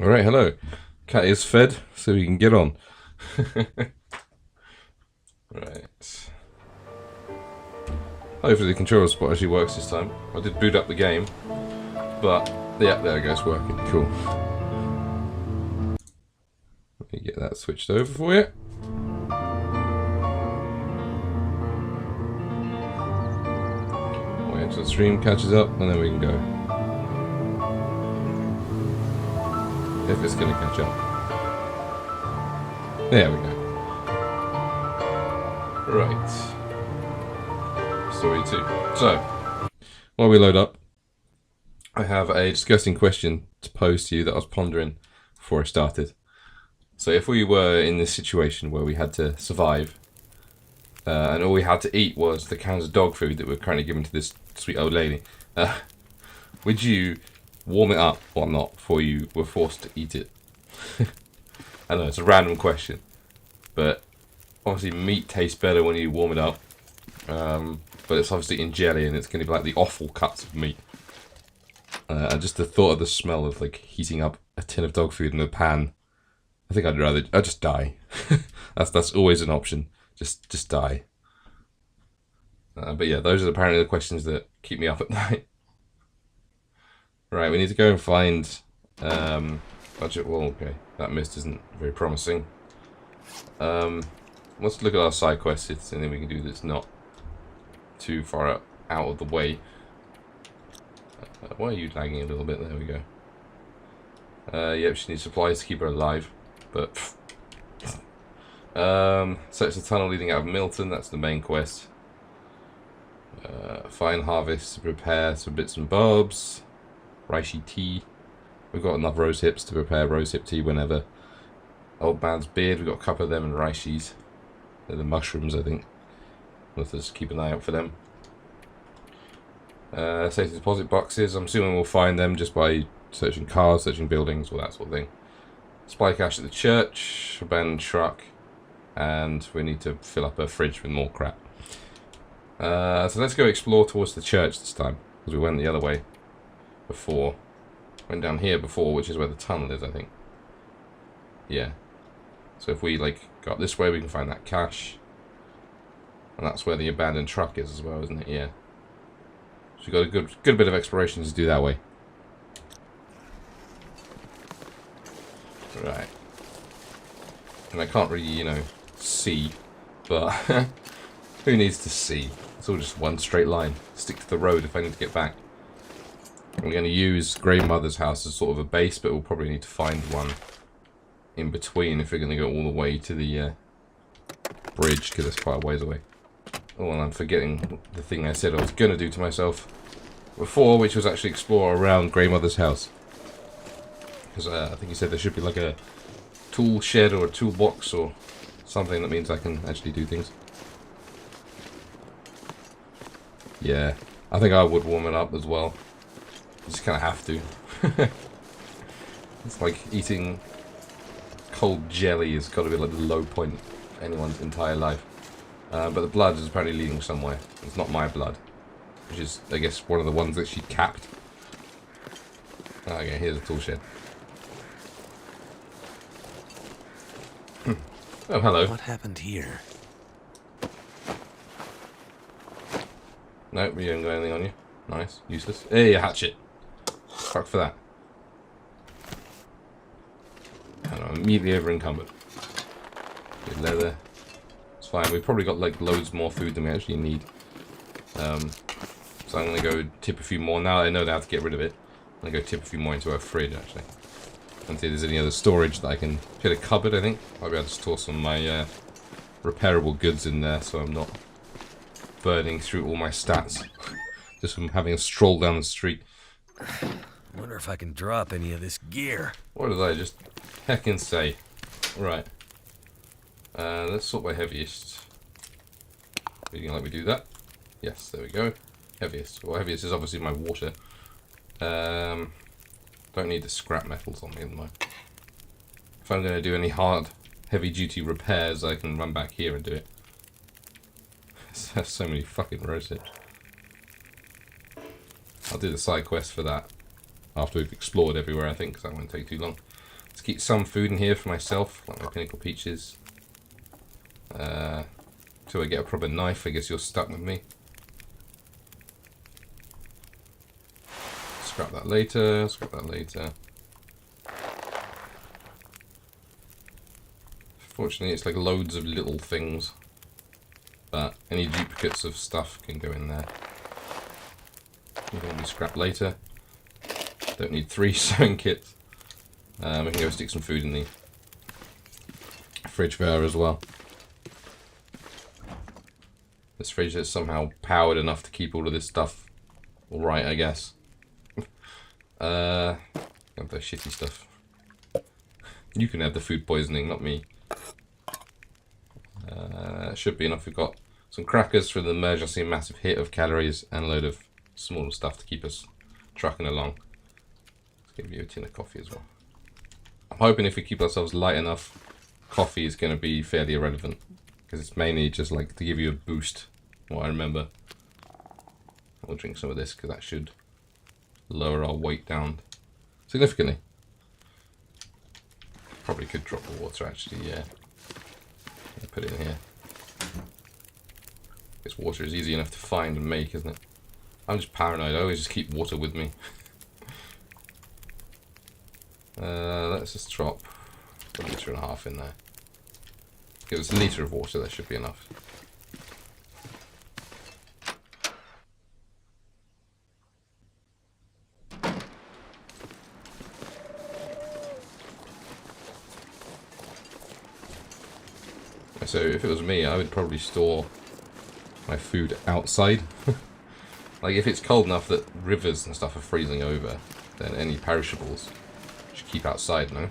Alright, hello. Cat is fed, so we can get on. Right. Hopefully the control spot actually works this time. I did boot up the game, but yeah, there it goes, working. Cool. Let me get that switched over for you. Wait until the stream catches up, and then we can go. If it's going to catch up. There we go. Right. Story 2. So, while we load up, I have a disgusting question to pose to you that I was pondering before I started. So if we were in this situation where we had to survive, and all we had to eat was the cans of dog food that we're currently giving to this sweet old lady, would you warm it up or not before you were forced to eat it? I know, it's a random question, but obviously meat tastes better when you warm it up, but it's obviously in jelly and it's going to be like the offal cuts of meat. And just the thought of the smell of like heating up a tin of dog food in a pan, I think I'd just die. that's always an option. Just die. But yeah, those are apparently the questions that keep me up at night. Right, we need to go and find budget. Well, okay, that mist isn't very promising. Let's look at our side quests and then we can do this not too far out of the way. Why are you lagging a little bit? There we go. Yep, she needs supplies to keep her alive, but search the tunnel leading out of Milton. That's the main quest. Find harvest, prepare some bits and bobs. Reishi tea. We've got enough rose hips to prepare rose hip tea whenever. Old man's beard. We've got a couple of them and Reishis. They're the mushrooms, I think. We'll have to just keep an eye out for them. Safety deposit boxes. I'm assuming we'll find them just by searching cars, searching buildings, all that sort of thing. Supply cache at the church, abandoned truck, and we need to fill up a fridge with more crap. So let's go explore towards the church this time, because we went the other way before. Went down here before, which is where the tunnel is, I think. Yeah. So if we like go up this way, we can find that cache. And that's where the abandoned truck is as well, isn't it? Yeah. So we've got a good bit of exploration to do that way. Right. And I can't really, see, but who needs to see? It's all just one straight line. Stick to the road if I need to get back. I'm going to use Grey Mother's house as sort of a base, but we'll probably need to find one in between if we're going to go all the way to the bridge, because it's quite a ways away. Oh, and I'm forgetting the thing I said I was going to do to myself before, which was actually explore around Grey Mother's house. Because I think you said there should be like a tool shed or a toolbox or something that means I can actually do things. Yeah, I think I would warm it up as well. You just kind of have to. It's like eating cold jelly has got to be like the low point of anyone's entire life. But the blood is apparently leading somewhere. It's not my blood, which is, I guess, one of the ones that she capped. Okay, here's a tool shed. Oh, hello. What happened here? Nope, we haven't got anything on you. Nice, useless. Hey, a hatchet. Fuck for that. And I'm immediately over encumbered. Good leather. It's fine. We've probably got like loads more food than we actually need. So I'm gonna go tip a few more. Now I know they have to get rid of it. I'm gonna go tip a few more into our fridge actually. And see if there's any other storage that I can hit a cupboard. I think I'll be able to store some of my repairable goods in there, so I'm not burning through all my stats just from having a stroll down the street. Wonder if I can drop any of this gear. What did I just heckin' say? Right. Let's sort by heaviest. Are you gonna let me do that? Yes, there we go. Heaviest. Well, heaviest is obviously my water. Don't need the scrap metals on me at the moment. If I'm going to do any hard, heavy-duty repairs, I can run back here and do it. There's so many fucking rose hips. I'll do the side quest for that after we've explored everywhere, I think, because that won't take too long. Let's keep some food in here for myself, like my pinnacle peaches. Till I get a proper knife, I guess you're stuck with me. Scrap that later, scrap that later. Fortunately, it's like loads of little things. But any duplicates of stuff can go in there. You can be scrapped later. Don't need 3 sewing kits. We can go stick some food in the fridge there as well. This fridge is somehow powered enough to keep all of this stuff alright, I guess. Have the shitty stuff. You can have the food poisoning, not me. Should be enough. We've got some crackers for the emergency massive hit of calories and a load of small stuff to keep us trucking along. Let's give you a tin of coffee as well. I'm hoping if we keep ourselves light enough, coffee is going to be fairly irrelevant. Because it's mainly just like to give you a boost, what I remember. I'll drink some of this because that should lower our weight down significantly. Probably could drop the water actually, yeah. Put it in here. This water is easy enough to find and make, isn't it? I'm just paranoid, I always just keep water with me. Let's just drop a litre and a half in there. Give us a litre of water, that should be enough. So if it was me, I would probably store my food outside. Like if it's cold enough that rivers and stuff are freezing over, then any perishables should keep outside, no?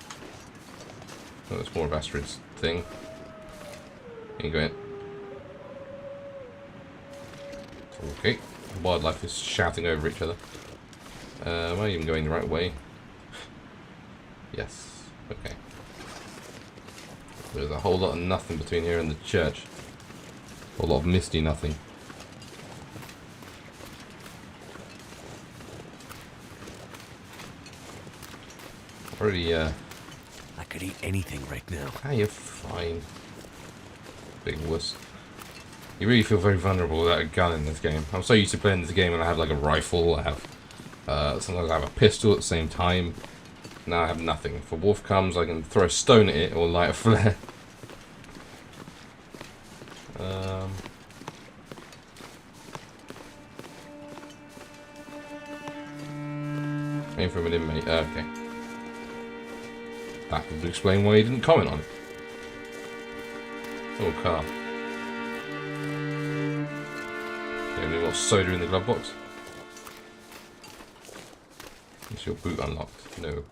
So it's more of Astrid's thing. You can go in. Okay, wildlife is shouting over each other. Am I even going the right way? Yes, okay. There's a whole lot of nothing between here and the church. A lot of misty nothing. Already, I could eat anything right now. ah, you're fine. Big wuss. You really feel very vulnerable without a gun in this game. I'm so used to playing this game and I have like a rifle, I have, sometimes I have a pistol at the same time. Now I have nothing. If a wolf comes, I can throw a stone at it or light a flare. Aim from an inmate. Okay. That would explain why he didn't comment on it. Oh, car. Any more soda in the glove box? Is your boot unlocked? No.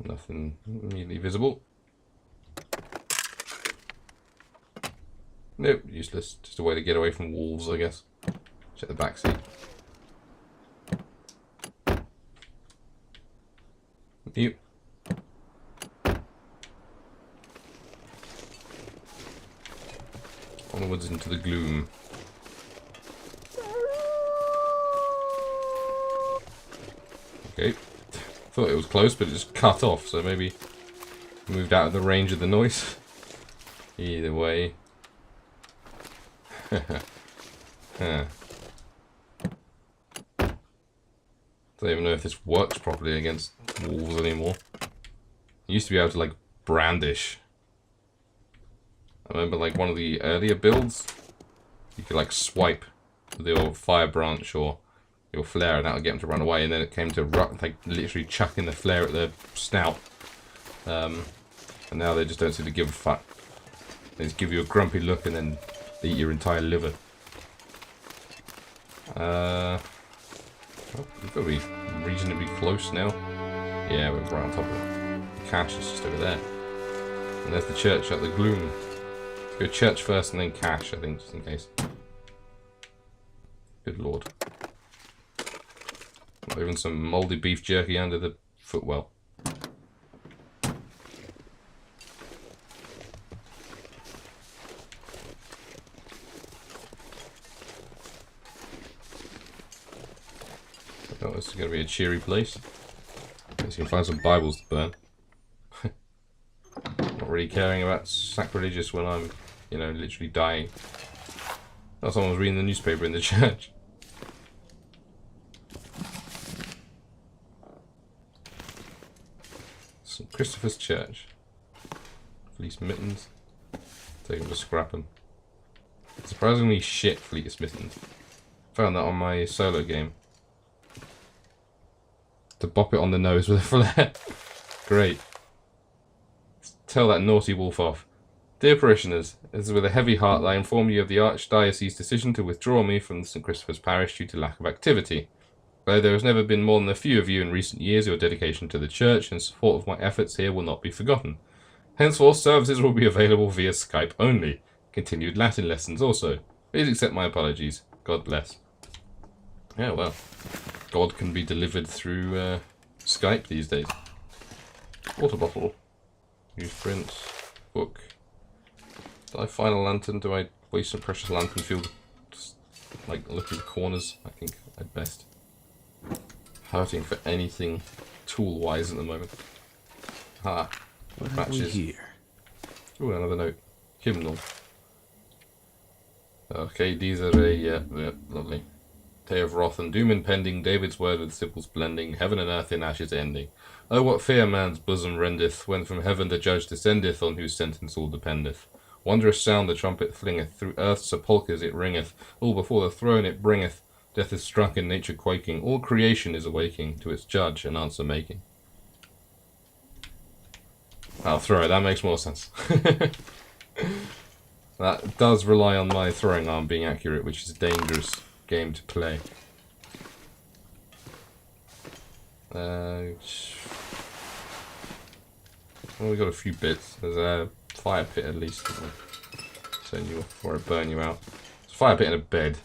Nothing immediately visible. Nope, useless. Just a way to get away from wolves, I guess. Check the back seat. Yep. Onwards into the gloom. Okay. Thought it was close, but it just cut off, so maybe moved out of the range of the noise. Either way. Huh. Don't even know if this works properly against wolves anymore. You used to be able to like brandish. I remember like one of the earlier builds, you could like swipe with your fire branch or your flare and that would get them to run away, and then it came to like literally chucking the flare at their snout. And now they just don't seem to give a fuck. They just give you a grumpy look and then they eat your entire liver. Well, we've got to be reasonably close now. Yeah, we're right on top of it. The cache is just over there. And there's the church at the gloom. Let's go church first and then cache, I think, just in case. Good lord. Not even some mouldy beef jerky under the footwell. Oh, this is going to be a cheery place. At least you can find some Bibles to burn. Not really caring about sacrilegious when I'm, you know, literally dying. Oh, someone was reading the newspaper in the church. St. Christopher's Church. Fleece mittens. Take them to scrap them. Surprisingly shit fleece mittens. Found that on my solo game. To bop it on the nose with a flare. Great. Tell that naughty wolf off. Dear parishioners, it is with a heavy heart that I inform you of the Archdiocese's decision to withdraw me from the St. Christopher's Parish due to lack of activity. Though there has never been more than a few of you in recent years, your dedication to the Church and support of my efforts here will not be forgotten. Henceforth, services will be available via Skype only. Continued Latin lessons also. Please accept my apologies. God bless. Yeah, well, God can be delivered through Skype these days. Water bottle. Use prints. Book. Did I find a lantern? Do I waste some precious lantern fuel? Just, like, look at the corners, I think, at best. Hurting for anything tool-wise at the moment. Ah. What have we here? Ooh, another note. Hymnal. Okay, these are yeah, lovely. Day of wrath and doom impending, David's word with Sybil's blending, heaven and earth in ashes ending. Oh, what fear man's bosom rendeth, when from heaven the judge descendeth, on whose sentence all dependeth. Wondrous sound the trumpet flingeth, through earth's sepulchres it ringeth, all before the throne it bringeth. Death is struck and nature quaking, all creation is awaking, to its judge and answer making. I'll throw it, that makes more sense. That does rely on my throwing arm being accurate, which is a dangerous game to play. Well, we got a few bits. There's a fire pit at least. Send you off before I burn you out. There's a fire pit and a bed.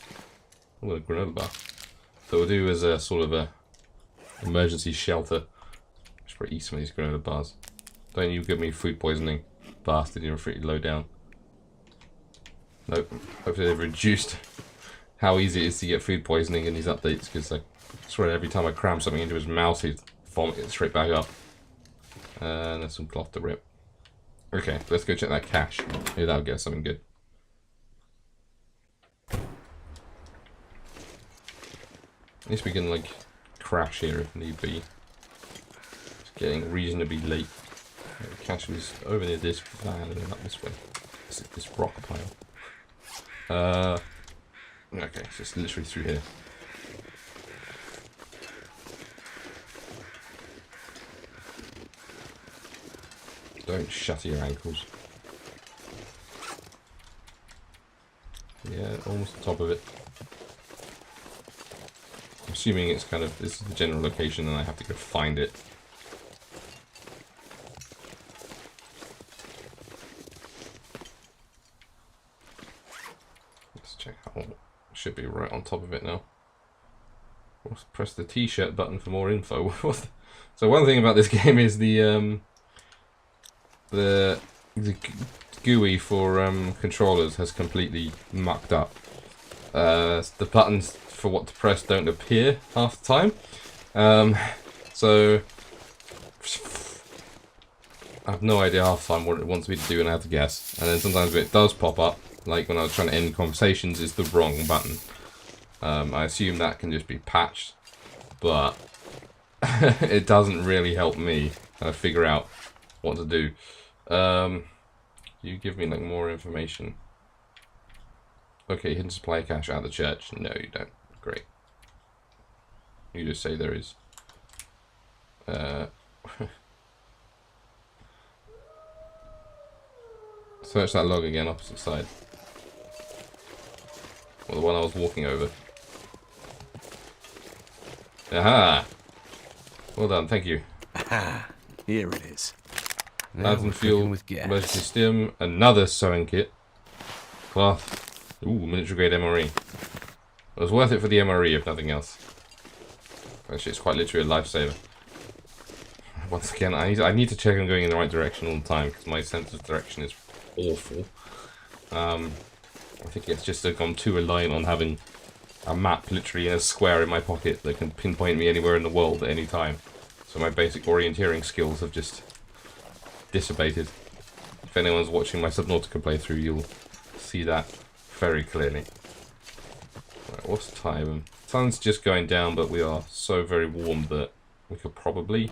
Oh, a granola bar. So we'll do as a sort of a emergency shelter. Just probably eat some of these granola bars. Don't you give me food poisoning, bastard. You're pretty low down. Nope. Hopefully they've reduced how easy it is to get food poisoning in these updates, because I swear every time I cram something into his mouth, he'd vomit it straight back up. And there's some cloth to rip. Okay, let's go check that cache. Maybe that'll get us something good. At least we can, like, crash here if need be. It's getting reasonably late. The cache was over near this van and up this way. This rock pile. Okay, so it's literally through here. Don't shatter your ankles. Yeah, almost the top of it. I'm assuming it's kind of, this is the general location and I have to go find it. Let's check how, should be right on top of it now. Let's press the t-shirt button for more info. So one thing about this game is the GUI for controllers has completely mucked up. The buttons for what to press don't appear half the time. So I have no idea half the time what it wants me to do and I have to guess. And then sometimes when it does pop up, like when I was trying to end conversations, it's the wrong button. I assume that can just be patched, but it doesn't really help me figure out what to do. You give me like more information. Okay, hidden supply cache out of the church. No, you don't. Great. You just say there is. Search that log again, opposite side. Or the one I was walking over. Aha! Well done, thank you. Aha! Here it is. Lantern fuel, emergency stim, another sewing kit. Cloth. Ooh, military grade MRE. It was worth it for the MRE if nothing else. Actually, it's quite literally a lifesaver. Once again, I need to check I'm going in the right direction all the time because my sense of direction is awful. I think it's just gone too reliant on having a map literally in a square in my pocket that can pinpoint me anywhere in the world at any time. So my basic orienteering skills have just dissipated. If anyone's watching my Subnautica playthrough, you'll see that very clearly. Right, what's the time? Sun's just going down, but we are so very warm that we could probably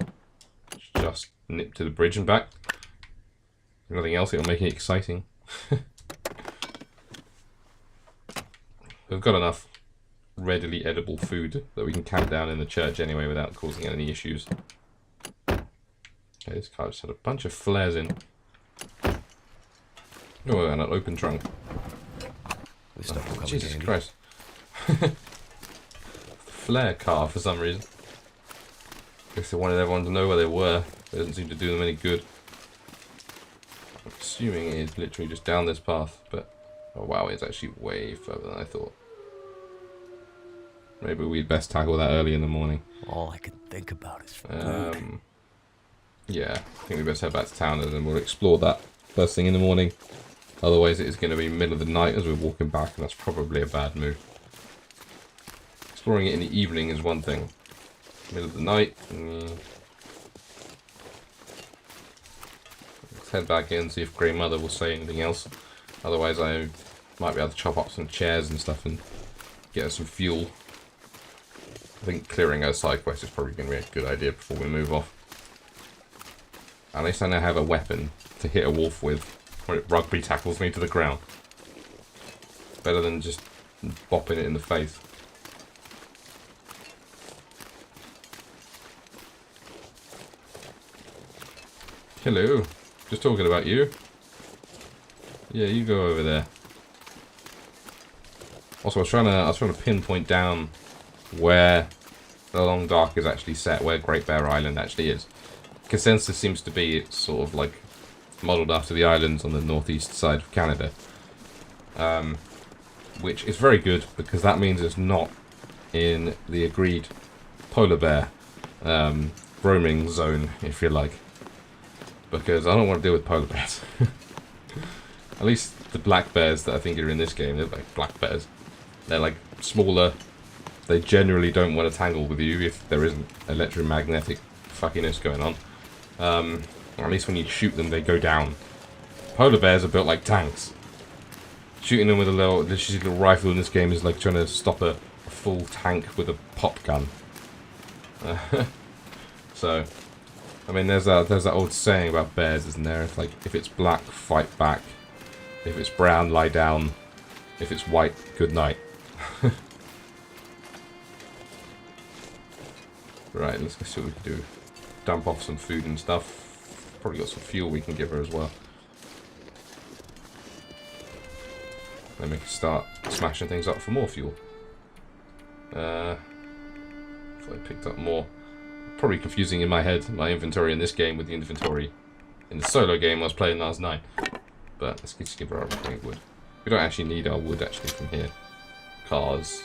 just nip to the bridge and back. If nothing else, it'll make it exciting. We've got enough readily edible food that we can camp down in the church anyway without causing any issues. Okay, this car just had a bunch of flares in. Oh, and an open trunk. This stuff will come in Jesus handy. Christ. Flare car for some reason. Guess they wanted everyone to know where they were. It doesn't seem to do them any good. I'm assuming it is literally just down this path, but oh wow, it's actually way further than I thought. Maybe we'd best tackle that early in the morning. All I can think about is food. Yeah, I think we best head back to town and then we'll explore that first thing in the morning. Otherwise it is going to be middle of the night as we're walking back, and that's probably a bad move. Exploring it in the evening is one thing. Middle of the night. Let's head back in and see if Grey Mother will say anything else. Otherwise I might be able to chop up some chairs and stuff and get us some fuel. I think clearing our side quest is probably going to be a good idea before we move off. At least I now have a weapon to hit a wolf with when it rugby tackles me to the ground. Better than just bopping it in the face. Hello. Just talking about you. Yeah, you go over there. Also, I was trying to pinpoint down where the Long Dark is actually set, where Great Bear Island actually is. Consensus seems to be it's sort of like modelled after the islands on the northeast side of Canada. Which is very good because that means it's not in the agreed polar bear roaming zone, if you like. Because I don't want to deal with polar bears. At least the black bears that I think are in this game, they're like black bears. They're like smaller. They generally don't want to tangle with you if there isn't electromagnetic fuckiness going on. At least when you shoot them, they go down. Polar bears are built like tanks. Shooting them with a little rifle in this game is like trying to stop a full tank with a pop gun. So, I mean, there's that old saying about bears, isn't there? It's like, if it's black, fight back. If it's brown, lie down. If it's white, good night. Right, let's go see what we can do. Dump off some food and stuff. Probably got some fuel we can give her as well. Then we can start smashing things up for more fuel. Thought I picked up more. Probably confusing in my head, my inventory in this game with the inventory in the solo game I was playing last night. But let's just give her our reclaimed wood. We don't actually need our wood actually from here. Because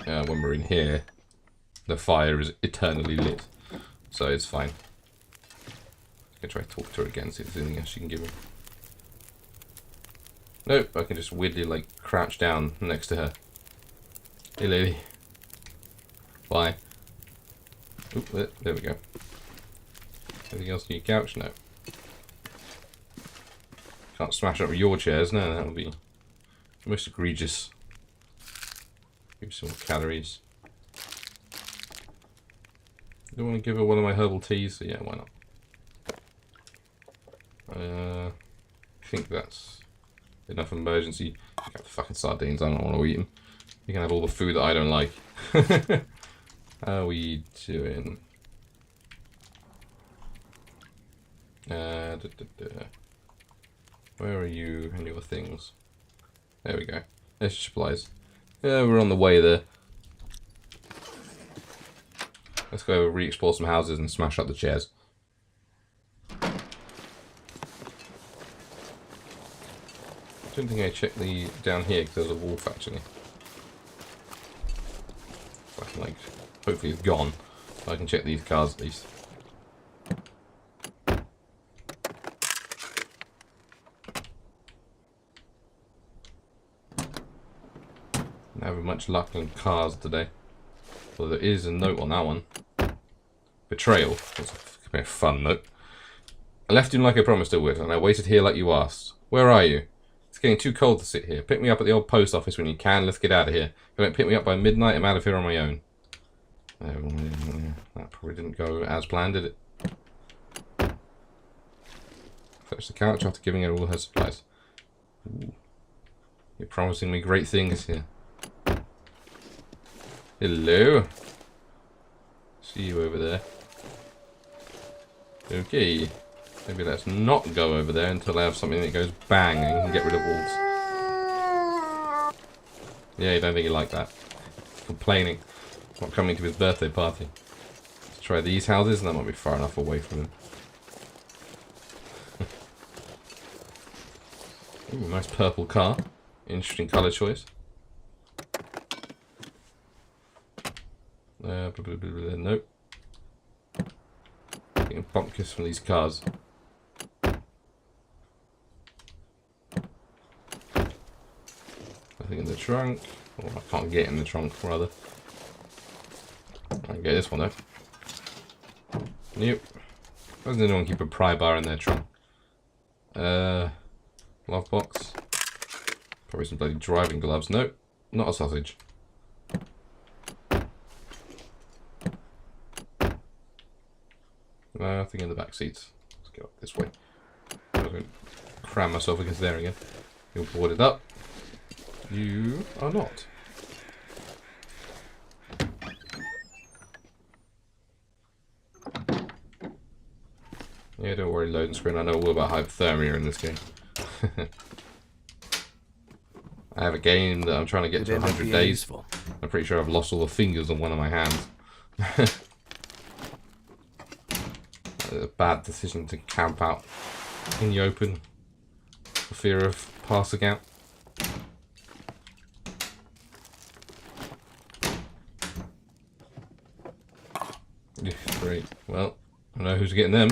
when we're in here, the fire is eternally lit. So it's fine. I'm going to try to talk to her again, see if there's anything else she can give me. Nope, I can just weirdly like crouch down next to her. Hey lady. Bye. Oop, there we go. Anything else on your couch? No. Can't smash up your chairs, no, that would be most egregious. Give me some more calories. Do you want to give her one of my herbal teas? So yeah, why not? I think that's enough emergency. You got the fucking sardines, I don't want to eat them. You can have all the food that I don't like. How are we doing? Where are you and your things? There we go. There's your supplies. Yeah, we're on the way there. Let's go re-explore some houses and smash up the chairs. I don't think I checked the down here because there's a wolf actually. So I can like, hopefully it's gone. I can check these cars at least. Not having much luck on cars today. Well, there is a note on that one. Betrayal. That's a fun note. I left you like I promised I would, and I waited here like you asked. Where are you? It's getting too cold to sit here. Pick me up at the old post office when you can. Let's get out of here. If you don't pick me up by midnight, I'm out of here on my own. That probably didn't go as planned, did it? Fetch the couch after giving her all her supplies. Ooh. You're promising me great things here. Hello. See you over there. Okay. Maybe let's not go over there until I have something that goes bang and can get rid of wolves. Yeah, you don't think you like that. Complaining. Not coming to his birthday party. Let's try these houses, and that might be far enough away from him. Ooh, nice purple car. Interesting colour choice. Nope. Getting bumpkins from these cars. Nothing in the trunk. Or I can't get in the trunk, rather. I can get this one though. Nope. Why doesn't anyone keep a pry bar in their trunk? Glove box. Probably some bloody driving gloves. Nope. Not a sausage. Nothing in the back seats. Let's go up this way. I'm going to cram myself against there again. You're boarded up. You are not. Yeah, don't worry, loading screen. I know all about hypothermia in this game. I have a game that I'm trying to get to 100 days. Useful. I'm pretty sure I've lost all the fingers on one of my hands. A bad decision to camp out in the open for fear of passing out. Yeah, great. Well, I know who's getting them.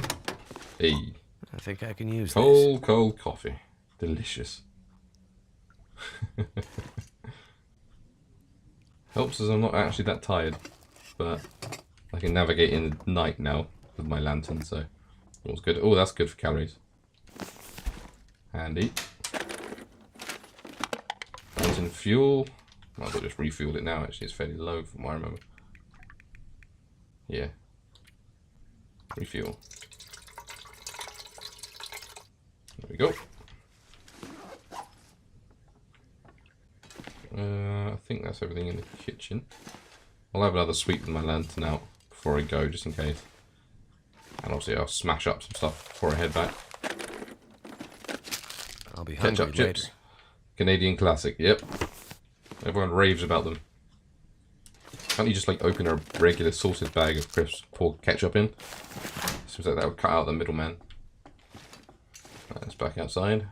Hey. I think I can use cold, this. Cold coffee. Delicious. Helps as I'm not actually that tired, but I can navigate in the night now with my lantern, so all's good. Oh, that's good for calories. Handy. Lantern fuel. Might as well just refueled it now, actually. It's fairly low from what I remember. Yeah. Refuel. There we go. I think that's everything in the kitchen. I'll have another sweep with my lantern out before I go, just in case. And obviously I'll smash up some stuff before I head back. I'll be hungry Ketchup chips. Later. Canadian classic, yep. Everyone raves about them. Can't you just like open a regular sausage bag of crisps, pour ketchup in? Seems like that would cut out the middleman. Right, let's back outside.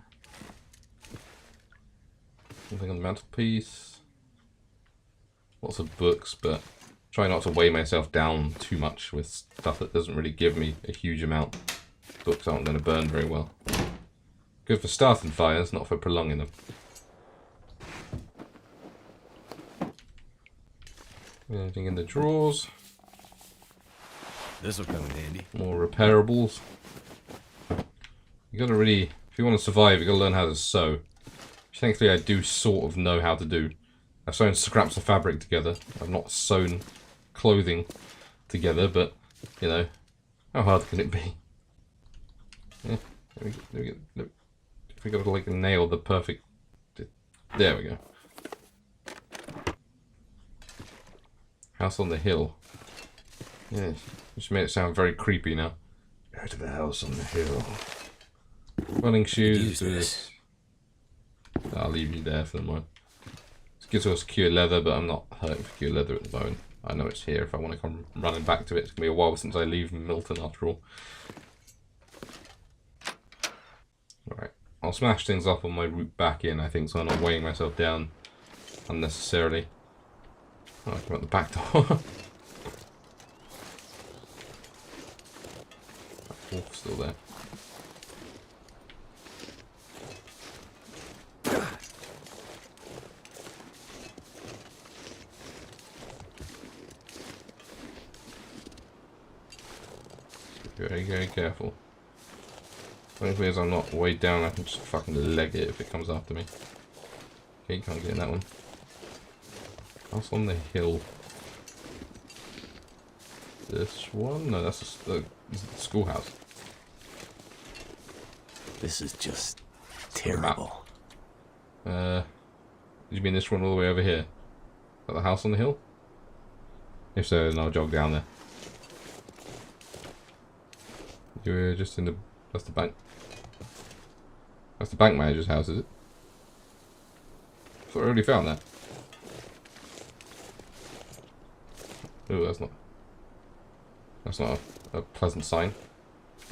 Something on the mantelpiece. Lots of books, but try not to weigh myself down too much with stuff that doesn't really give me a huge amount. Books aren't going to burn very well. Good for starting fires, not for prolonging them. Anything in the drawers? This will come in handy. More repairables. You gotta really, if you want to survive, you gotta learn how to sew. Which thankfully I do sort of know how to do. I've sewn scraps of fabric together. I've not sewn clothing together, but you know, how hard can it be? Yeah, we gotta like nail the perfect. There we go. House on the hill. Yeah, just made it sound very creepy now. Go to the house on the hill. Running shoes. This. I'll leave you there for the moment. It's good to secure leather, but I'm not hurting for secure leather at the moment. I know it's here if I want to come running back to it. It's going to be a while since I leave Milton after all. Alright, I'll smash things up on my route back in, I think, so I'm not weighing myself down unnecessarily. Oh, I come out the back door. Wolf's still there. Very, very careful. The only thing is I'm not weighed down, I can just fucking leg it if it comes after me. Okay, you can't get in that one. House on the hill. This one? No, that's the schoolhouse. This is just terrible. You mean this one all the way over here? At the house on the hill? If so, then I'll jog down there. You're just in the... That's the bank. That's the bank manager's house, is it? I thought I already found that. Oh, that's not... That's not a pleasant sign.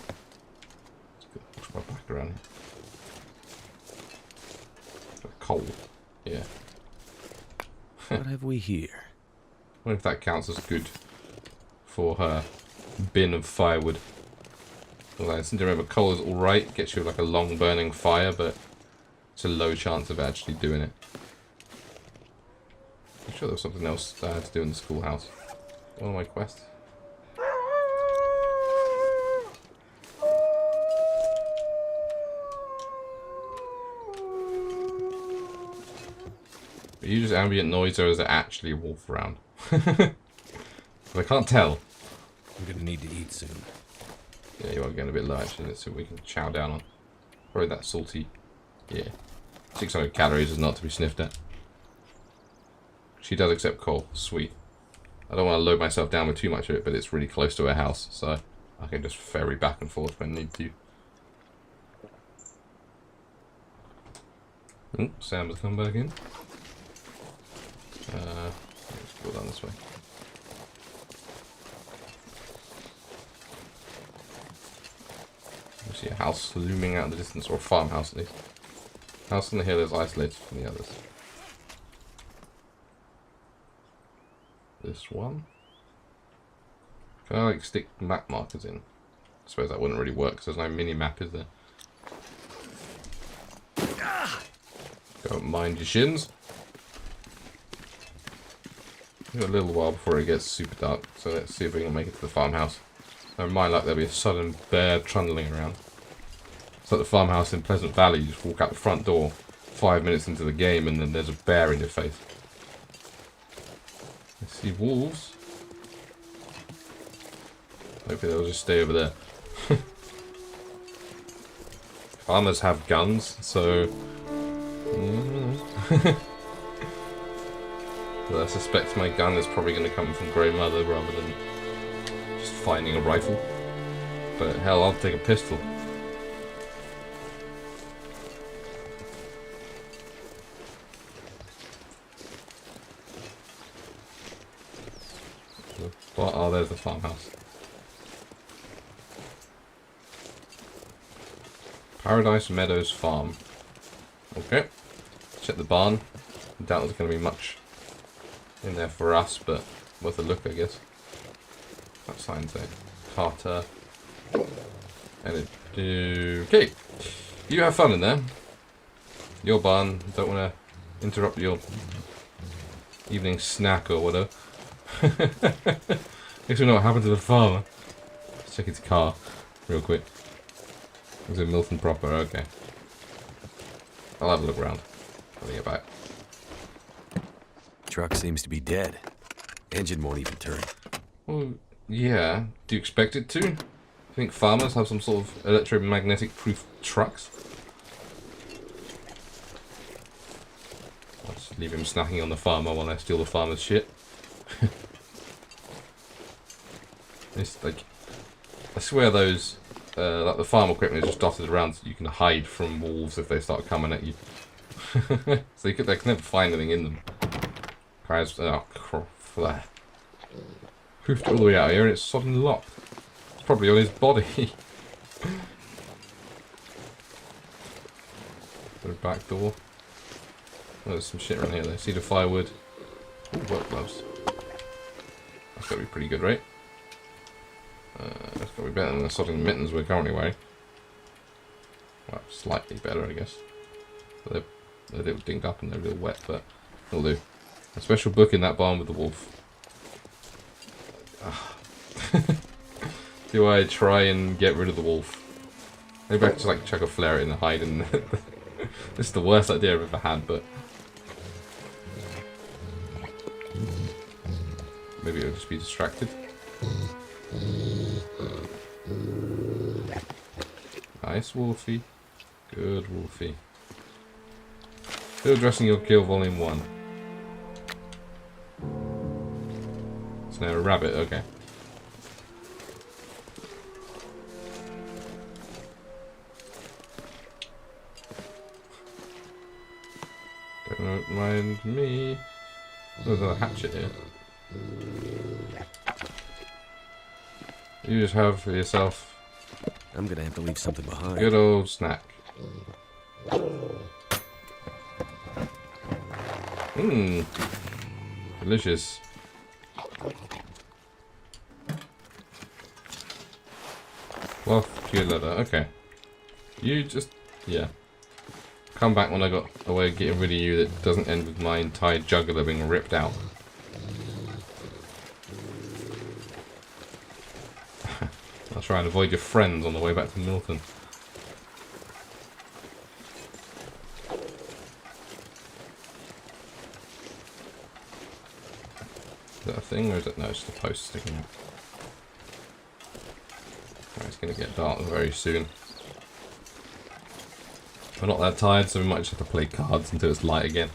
Let's push my back around here. Coal. Yeah. What have we here? I wonder if that counts as good for her bin of firewood. Although I seem to remember coal is alright, gets you like a long burning fire, but it's a low chance of actually doing it. I'm sure there was something else that I had to do in the schoolhouse. One of my quests. Are you just ambient noise, or is there actually a wolf around? I can't tell. I'm gonna need to eat soon. Yeah, you are getting a bit low actually. Let's see what we can chow down on. Probably that salty. Yeah. 600 calories is not to be sniffed at. She does accept coal. Sweet. I don't want to load myself down with too much of it, but it's really close to her house, so I can just ferry back and forth when I need to. Oh, Sam has come back in. Let's go down this way. I see a house looming out in the distance, or a farmhouse at least. House on the hill is isolated from the others. This one. Can I like stick map markers in? I suppose that wouldn't really work because there's no mini map, is there? Don't mind your shins. We've got a little while before it gets super dark, so let's see if we can make it to the farmhouse. Never mind, like there'll be a sudden bear trundling around. It's like the farmhouse in Pleasant Valley. You just walk out the front door 5 minutes into the game and then there's a bear in your face. I see wolves. Hopefully they'll just stay over there. Farmers have guns, so... But I suspect my gun is probably going to come from Grey Mother rather than just finding a rifle. But hell, I'll take a pistol. But, oh, there's the farmhouse. Paradise Meadows Farm. Okay. Check the barn. I doubt there's going to be much in there for us, but worth a look, I guess. That sign say Carter. Okay. You have fun in there. Your barn. Don't want to interrupt your evening snack or whatever. Guess we know what happened to the farmer. Let's check his car real quick. Was it Milton proper? Okay. I'll have a look around when I get back. Truck seems to be dead. Engine won't even turn. Well, yeah. Do you expect it to? I think farmers have some sort of electromagnetic proof trucks. I'll just leave him snacking on the farmer while I steal the farmer's shit. It's like, I swear those, like the farm equipment is just dotted around so you can hide from wolves if they start coming at you. So they can never find anything in them. Guys, oh, crap. Hoofed all the way out here and it's suddenly locked. It's probably on his body. Go back door. Oh, there's some shit around here though. See the firewood. Ooh, work gloves. That's gotta be pretty good, right? That's gotta be better than the sodding mittens we're currently wearing. Well, slightly better, I guess. They're a little dinged up and they're a little wet, but it'll do. A special book in that barn with the wolf. The do I try and get rid of the wolf? Maybe I could just like chuck a flare in and hide in. This is the worst idea I've ever had, but maybe it'll just be distracted. Nice, Wolfie. Good, Wolfie. Still dressing your kill, volume 1. It's now a rabbit, okay. Don't mind me. There's a hatchet here. You just have for yourself I'm gonna have to leave something a behind. good old snack. Mmm. Delicious. Cloth, good leather. Okay. You just... yeah. Come back when I got a way of getting rid of you that doesn't end with my entire jugular being ripped out. I'll try and avoid your friends on the way back to Milton. Is that a thing, or is it... no, it's just a post sticking out. Right, it's going to get dark very soon. We're not that tired, so we might just have to play cards until it's light again.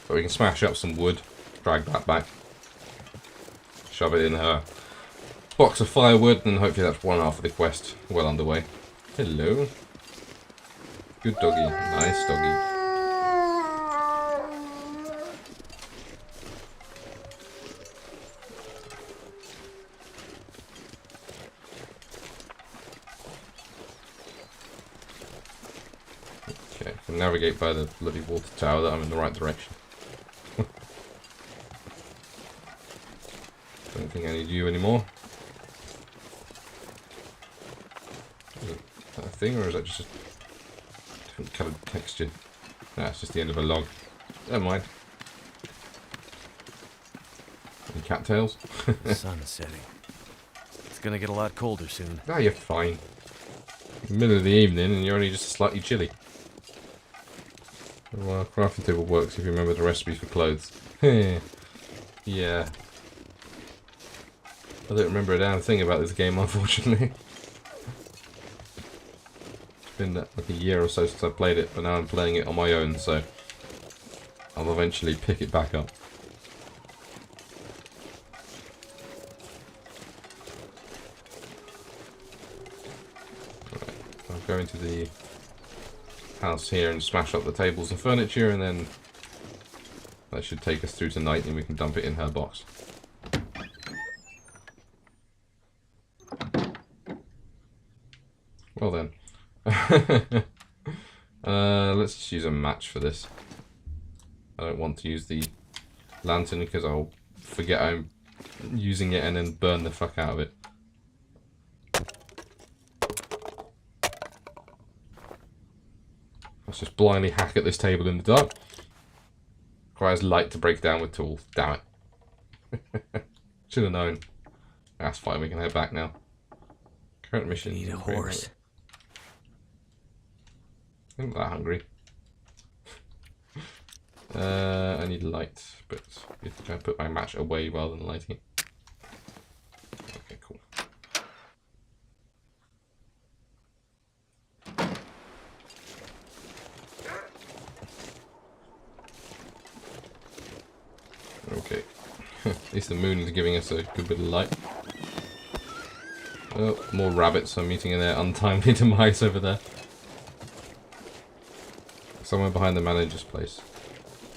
But we can smash up some wood, drag that back, shove it in her box of firewood, and hopefully that's one half of the quest well underway. Hello. Good doggy. Nice doggy. Okay, I can navigate by the bloody water tower that I'm in the right direction. Don't think I need you anymore. Is it that a thing, or is that just a different coloured texture? Nah, it's just the end of a log. Never mind. Any cattails? Sun's setting. It's gonna get a lot colder soon. No, you're fine. Middle of the evening and you're only just slightly chilly. Well, crafting table works if you remember the recipes for clothes. Yeah. I don't remember a damn thing about this game, unfortunately. It's been like a year or so since I played it, but now I'm playing it on my own, so I'll eventually pick it back up. Right, I'll go into the house here and smash up the tables and furniture, and then that should take us through to night and we can dump it in her box. Well then. Let's just use a match for this. I don't want to use the lantern because I'll forget I'm using it and then burn the fuck out of it. Let's just blindly hack at this table in the dark. Requires light to break down with tools. Damn it. Should have known. That's fine, we can head back now. Current mission. Need a horse. I'm not that hungry. I need light, but I have to try and put my match away rather than lighting it. Okay, cool. Okay. At least the moon is giving us a good bit of light. Oh, more rabbits are meeting in their untimely demise over there. Somewhere behind the manager's place.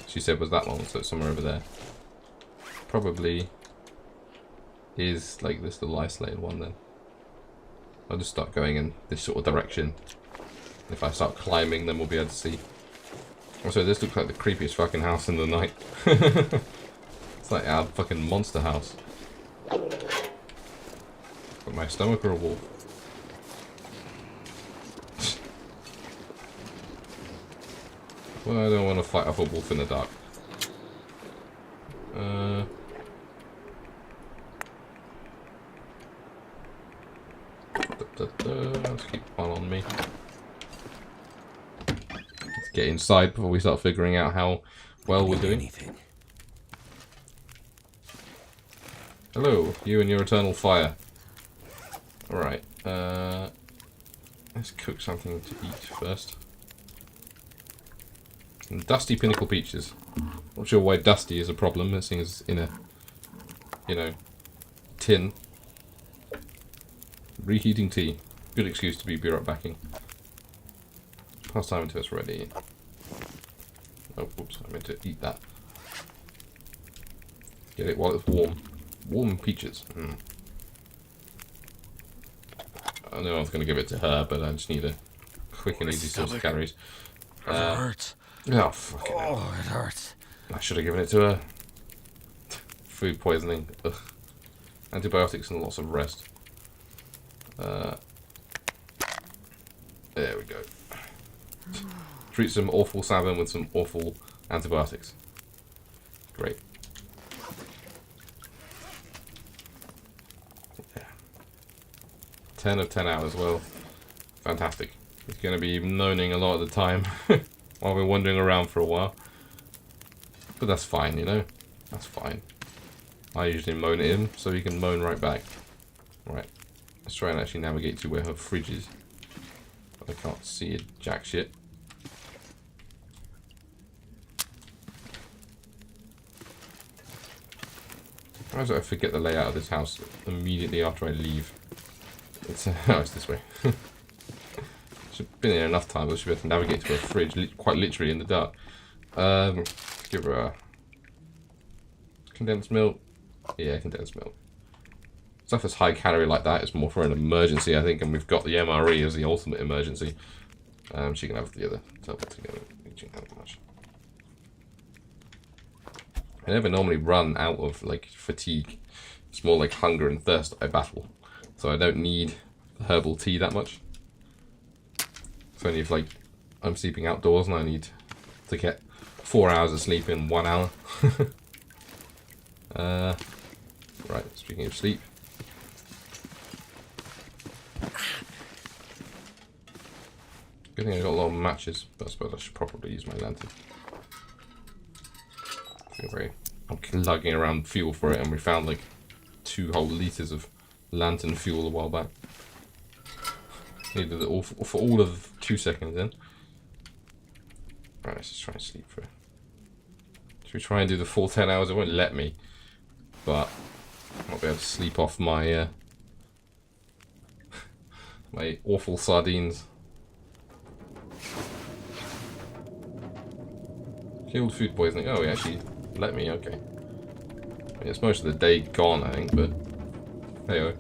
She said was that one, so it's somewhere over there. Probably is like this little isolated one then. I'll just start going in this sort of direction. If I start climbing, then we'll be able to see. Also, this looks like the creepiest fucking house in the night. It's like our fucking monster house. Got my stomach or a wolf? Well, I don't want to fight off a wolf in the dark. get inside before we start figuring out how well we're doing. Anything. Hello, you and your eternal fire. Alright, let's cook something to eat first. Some dusty pinnacle peaches. Not sure why dusty is a problem, this thing is in a, you know, tin. Reheating tea. Good excuse to be backing. Pass time until it's ready. Oh, whoops, I meant to eat that. Get it while it's warm. Warm peaches. I know I was going to give it to her, but I just need a quick and easy source of calories. It hurts. Oh, fucking hell. Oh, it hurts. I should have given it to her. Food poisoning. Ugh. Antibiotics and lots of rest. There we go. Treat some awful salmon with some awful antibiotics. Great. Yeah. 10 of 10 hours, well, fantastic. He's going to be moaning a lot of the time while we're wandering around for a while. But that's fine, you know? That's fine. I usually moan at him, so he can moan right back. Right. Let's try and actually navigate to where her fridge is. I can't see a jack shit. Why do I forget the layout of this house immediately after I leave? It's, oh, it's this way. She's been here enough time, but she'll be able to navigate to her fridge quite literally in the dark. Give her a condensed milk. Yeah, condensed milk. Stuff that's high calorie like that is more for an emergency, I think, and we've got the MRE as the ultimate emergency. She can have the other tablet together. Much. I never normally run out of like fatigue. It's more like hunger and thirst I battle. So I don't need herbal tea that much. It's only if like I'm sleeping outdoors and I need to get 4 hours of sleep in 1 hour. Right, speaking of sleep. Good thing I got a lot of matches, but I suppose I should probably use my lantern. I'm lugging around fuel for it, and we found like 2 whole litres of lantern fuel a while back. Needed it all for all of 2 seconds then. Right, let's just try and sleep for it. Should we try and do the full 10 hours? It won't let me, but I'll be able to sleep off my my awful sardines. Killed food poisoning. Oh, he actually let me. Okay. I mean, it's most of the day gone, I think, but hey,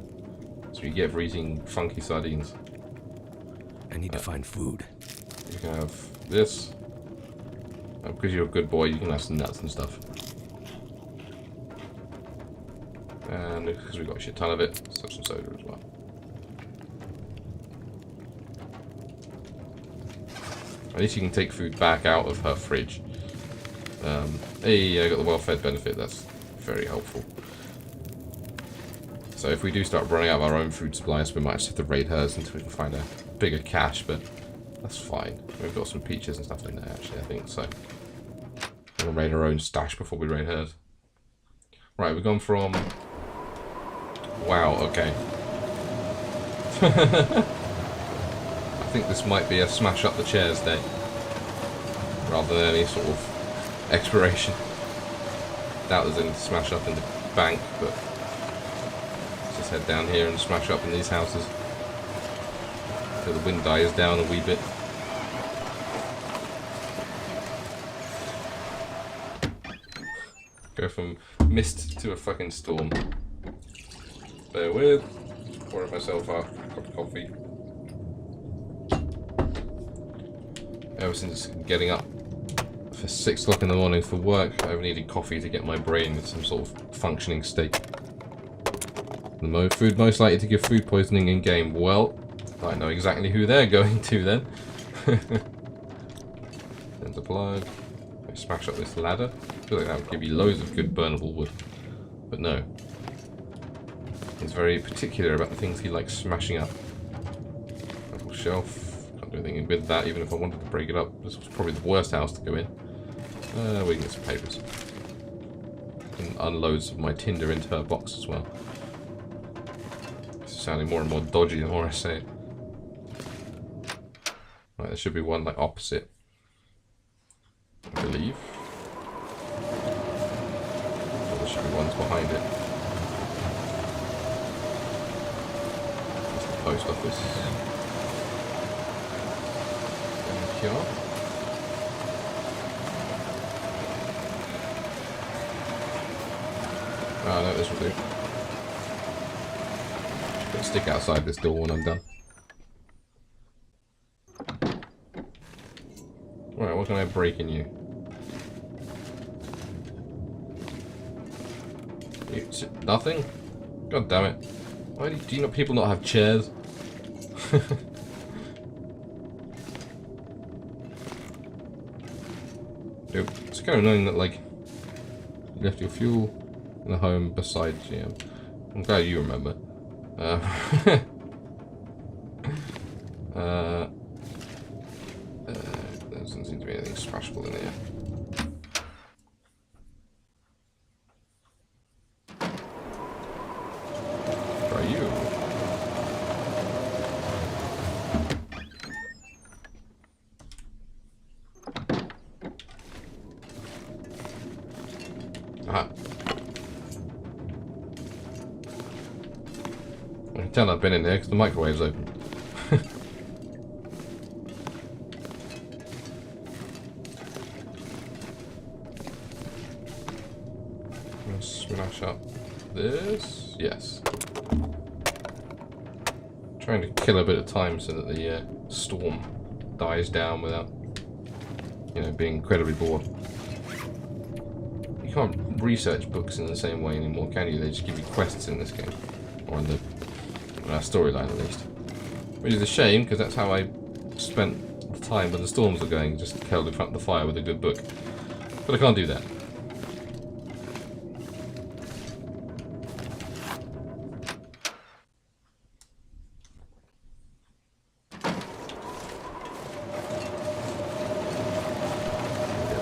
so you get for eating funky sardines. I need to find food. You can have this. Because you're a good boy, you can have some nuts and stuff. And because we've got a shit ton of it, so some soda as well. At least you can take food back out of her fridge. Hey, I got the well-fed benefit, that's very helpful. So if we do start running out of our own food supplies, we might just have to raid hers until we can find a bigger cache, but that's fine. We've got some peaches and stuff in there, actually, I think, so we'll raid our own stash before we raid hers. Right, we've gone from... Wow, okay. I think this might be a smash up the chairs day, rather than any sort of exploration. Doubt there's any smash up in the bank, but let's just head down here and smash up in these houses until the wind dies down a wee bit. Go from mist to a fucking storm. Bear with. Pouring myself a cup of coffee. Ever since getting up for 6 o'clock in the morning for work, I've needed coffee to get my brain in some sort of functioning state. The food most likely to give food poisoning in game. Well, I know exactly who they're going to then. There's a plug. I smash up this ladder. I feel like that would give you loads of good burnable wood. But no. He's very particular about the things he likes smashing up. Double shelf. Can't Everything with that, even if I wanted to break it up, this was probably the worst house to go in. We can get some papers. And unload some of my tinder into her box as well. This is sounding more and more dodgy the more I say it. Right, there should be one like opposite, I believe. Or there should be ones behind it. That's the post office. Thank you. Oh no, this will do. Just put a stick outside this door when I'm done. Right, what can I break in you? Nothing? God damn it. Why do you not people not have chairs? Dude, it's kind of annoying that, like, you left your fuel in the home beside you. I'm glad you remember. There doesn't seem to be anything smashable in here. Try you. Aha. I can tell I've been in there because the microwave's open. Smash up this. Yes. Trying to kill a bit of time so that the storm dies down without, you know, being incredibly bored. You can't research books in the same way anymore, can you? They just give you quests in this game, or in the storyline at least. Which is a shame because that's how I spent the time when the storms were going, just held in front of the fire with a good book. But I can't do that.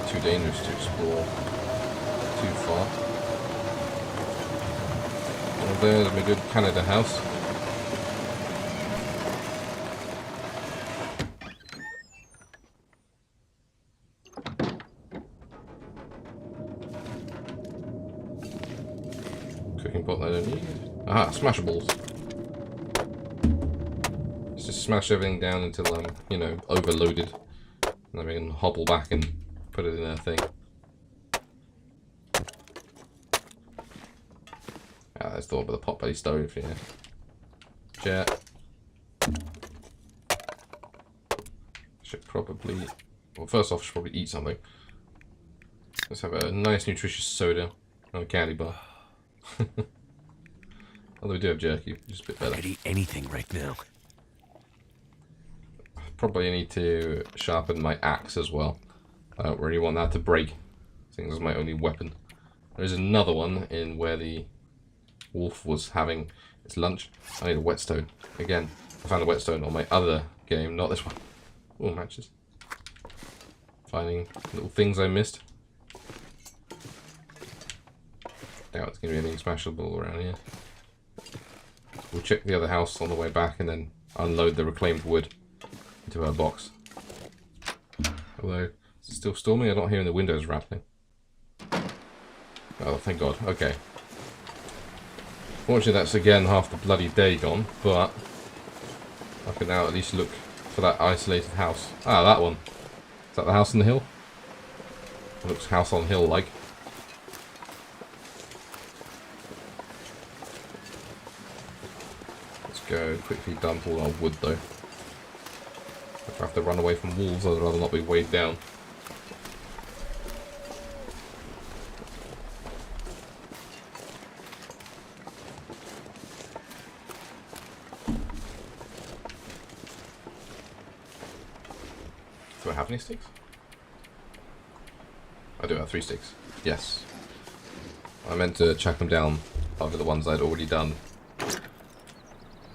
Too dangerous to explore too far. Oh, there's my good Canada house. Cooking pot that I don't need. Aha, smashables. Let's just smash everything down until I'm, you know, overloaded. And then we can hobble back and put it in a thing. Ah, there's the one with the pot-based stove, yeah. Jet. Should probably... Well, first off, should probably eat something. Let's have a nice, nutritious soda and a candy bar. Although we do have jerky, just a bit better. I could eat anything right now. Probably need to sharpen my axe as well. I don't really want that to break. I think this is my only weapon. There's another one in where the wolf was having its lunch. I need a whetstone. Again, I found a whetstone on my other game, not this one. Oh, matches. Finding little things I missed. Doubt it's going to be anything smashable around here. We'll check the other house on the way back and then unload the reclaimed wood into our box. Although, is it still storming? I'm not hearing the windows rattling. Oh, thank God. Okay. Fortunately, that's again half the bloody day gone, but I can now at least look for that isolated house. Ah, that one. Is that the house on the hill? It looks house on hill like. Let's go quickly dump all our wood though. If I have to run away from wolves, I'd rather not be weighed down. Do I have any sticks? I do have 3 sticks. Yes. I meant to chuck them down after the ones I'd already done.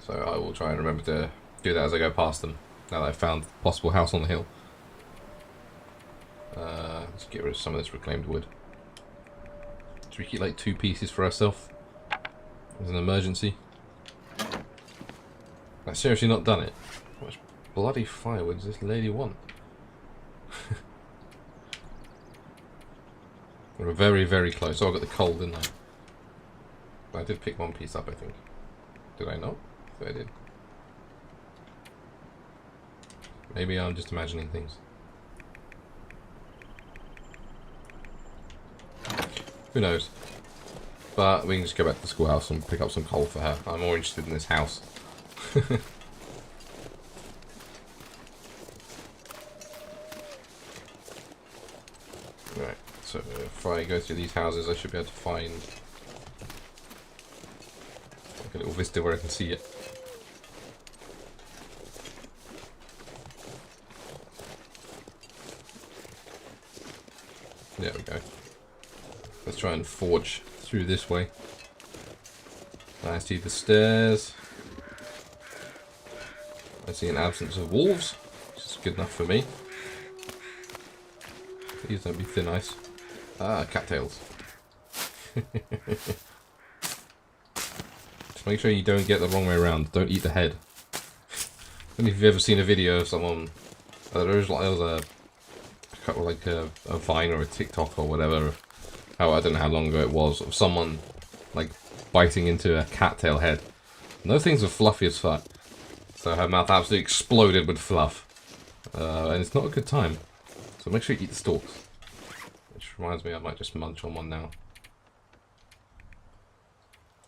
So I will try and remember to do that as I go past them. Now that I've found a possible house on the hill. Let's get rid of some of this reclaimed wood. Should we keep like 2 pieces for ourselves? As an emergency? I've seriously not done it. How much bloody firewood does this lady want? We're very, very close. Oh, I got the coal, didn't I? I did pick 1 piece up, I think. Did I not? I think I did. Maybe I'm just imagining things. Who knows? But we can just go back to the schoolhouse and pick up some coal for her. I'm more interested in this house. Right, so if I go through these houses, I should be able to find like a little vista where I can see it. There we go. Let's try and forge through this way. I see the stairs. I see an absence of wolves, which is good enough for me. Please don't be thin ice. Ah, cattails. Just make sure you don't get the wrong way around. Don't eat the head. I don't know if you've ever seen a video of someone. There was a Vine or a TikTok or whatever. I don't know how long ago it was, of someone like biting into a cattail head. And those things are fluffy as fuck. So her mouth absolutely exploded with fluff. And it's not a good time. So make sure you eat the stalks. Which reminds me, I might just munch on one now.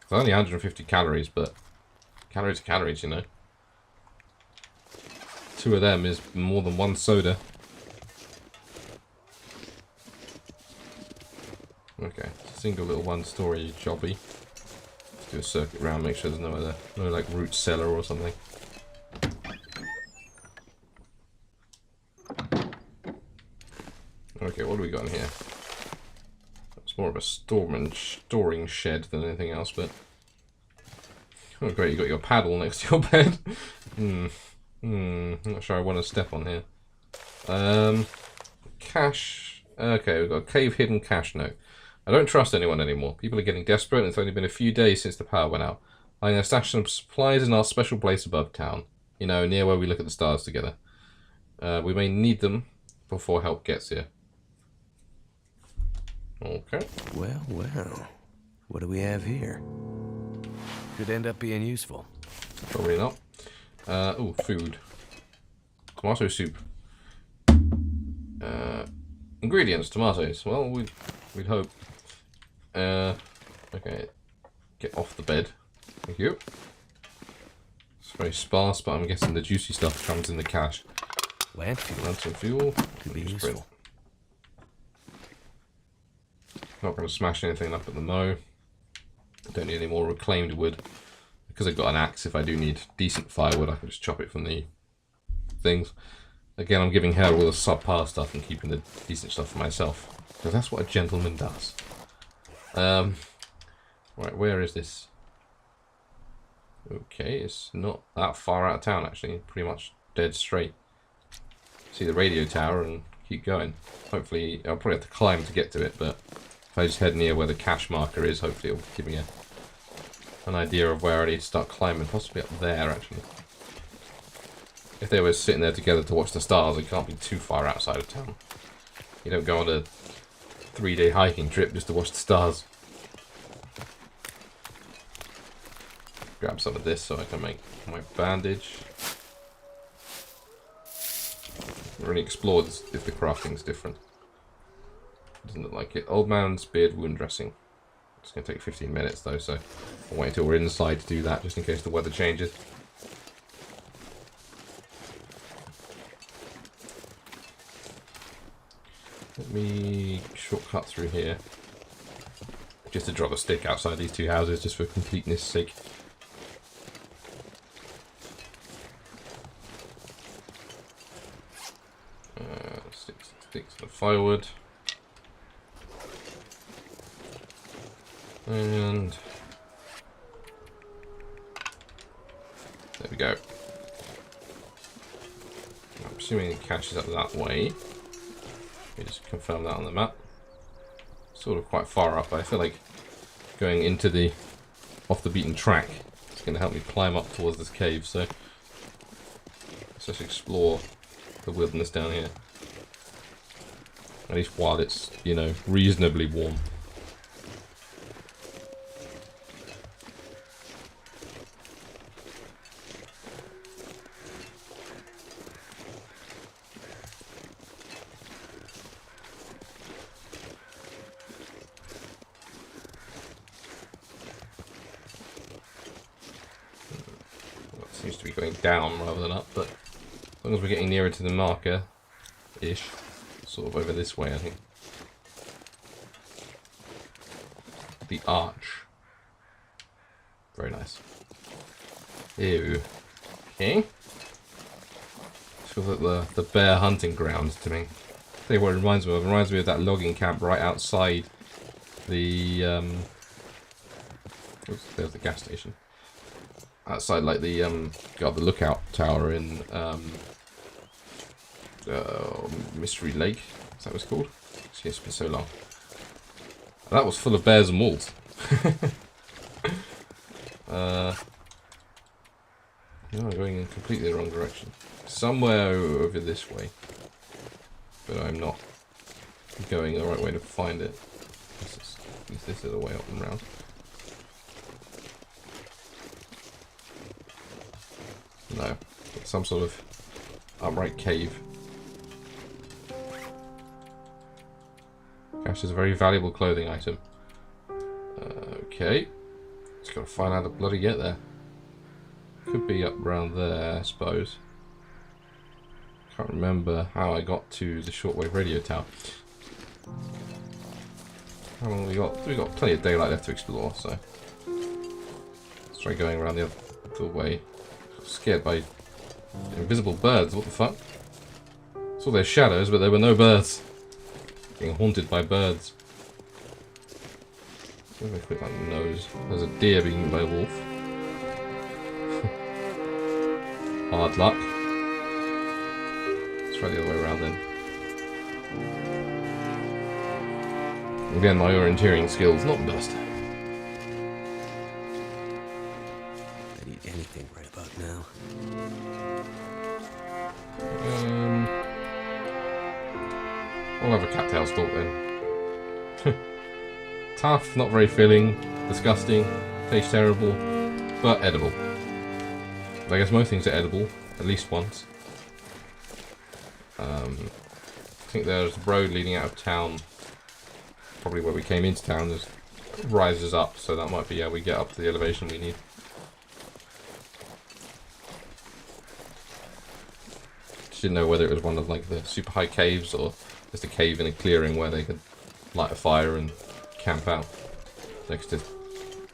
It's only 150 calories, but calories are calories, you know. 2 of them is more than 1 soda. Okay, single little 1-story jobby. Let's do a circuit round, make sure there's no like root cellar or something. Okay, what do we got in here? It's more of a storing shed than anything else, but oh great, you got your paddle next to your bed. Not sure I want to step on here. Cash. Okay, we've got a cave hidden cash note. I don't trust anyone anymore. People are getting desperate, and it's only been a few days since the power went out. I'm going to stash some supplies in our special place above town. You know, near where we look at the stars together. We may need them before help gets here. Okay. Well, well. What do we have here? Could end up being useful. Probably not. Oh, food. Tomato soup. Ingredients, tomatoes. Well, we'd hope. Okay. Get off the bed. Thank you. It's very sparse, but I'm guessing the juicy stuff comes in the cache. Lamp fuel. Lantern fuel. Could be useful. Not going to smash anything up at the mo. Don't need any more reclaimed wood. Because I've got an axe, if I do need decent firewood, I can just chop it from the things. Again, I'm giving her all the subpar stuff and keeping the decent stuff for myself. Because that's what a gentleman does. Right, where is this? Okay, it's not that far out of town, actually. Pretty much dead straight. See the radio tower and keep going. Hopefully, I'll probably have to climb to get to it, but if I just head near where the cache marker is, hopefully it'll give me an idea of where I need to start climbing. Possibly up there, actually. If they were sitting there together to watch the stars, it can't be too far outside of town. You don't go on a 3-day hiking trip just to watch the stars. Grab some of this so I can make my bandage. I really explored if the crafting's different. Doesn't look like it. Old man's beard wound dressing. It's going to take 15 minutes though, so I'll wait until we're inside to do that, just in case the weather changes. Let me shortcut through here. Just to drop a stick outside these 2 houses, just for completeness sake. Sticks of firewood. And there we go. assuming the cache is up that way. Let me just confirm that on the map. Sort of quite far up, but I feel like going into the off the beaten track is going to help me climb up towards this cave, so let's just explore the wilderness down here. At least while it's, you know, reasonably warm. Seems to be going down rather than up, but as long as we're getting nearer to the marker-ish, sort of over this way, I think. The arch. Very nice. Ew. Okay. Feels like the bear hunting ground to me. I'll tell you what it reminds me of. It reminds me of that logging camp right outside the oops, there's the gas station. Outside, like the the lookout tower in Mystery Lake. Is that what it's called? It's been so long. That was full of bears and wolves. No, I'm going in completely the wrong direction. Somewhere over this way, but I'm not going the right way to find it. This is the way up and round. No, it's some sort of upright cave. Cash is a very valuable clothing item. Okay, just gotta find out how to bloody get there. Could be up around there, I suppose. Can't remember how I got to the shortwave radio tower. How long have we got? We've got plenty of daylight left to explore, so let's try going around the other way. Scared by invisible birds, what the fuck? Saw their shadows, but there were no birds. Being haunted by birds. Let me quick on the nose. There's a deer being eaten by a wolf. Hard luck. Let's try the other way around then. Again, my orienteering skills not the best. I'd eat anything right about now. I'll have a cattail stalk then. Tough, not very filling, disgusting, tastes terrible, but edible. I guess most things are edible, at least once. I think there's a road leading out of town, probably where we came into town, just rises up, so that might be how we get up to the elevation we need. Just didn't know whether it was one of like the super high caves or just a cave in a clearing where they could light a fire and camp out next to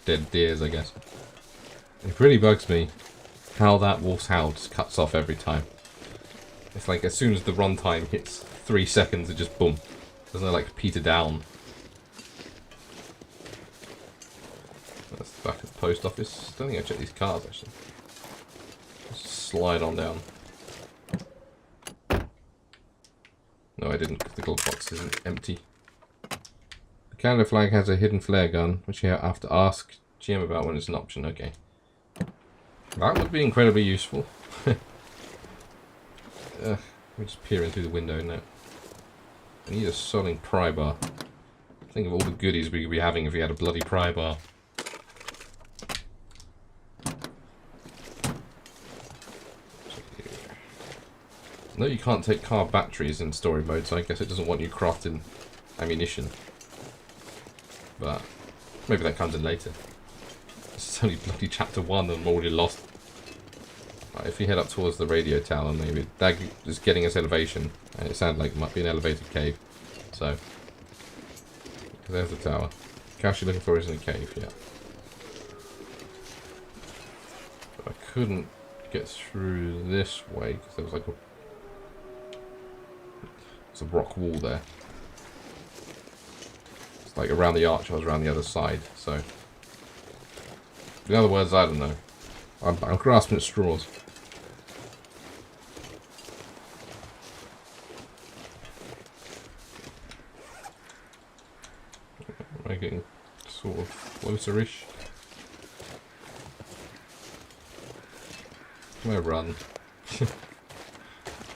dead deers, I guess. It really bugs me how that wolf's howl just cuts off every time. It's like as soon as the runtime hits 3 seconds, it just boom. Doesn't it like peter down? That's the back of the post office. Don't think I checked these cars actually. Just slide on down. No, I didn't, because the gold box isn't empty. The Canada flag has a hidden flare gun, which you have to ask GM about when it's an option. Okay. That would be incredibly useful. Let me just peer in through the window now. I need a sodding pry bar. Think of all the goodies we could be having if we had a bloody pry bar. No, you can't take car batteries in story mode, so I guess it doesn't want you crafting ammunition. But maybe that comes in later. It's only bloody chapter 1 and I'm already lost. Right, if we head up towards the radio tower, maybe that is getting us elevation, and it sounded like it might be an elevated cave. So there's the tower. Cash you're looking for is in a cave, yeah. But I couldn't get through this way because there was like a rock wall there. It's like around the arch, I was around the other side, so in other words, I don't know. I'm grasping at straws. getting sort of closer-ish. I'm gonna run.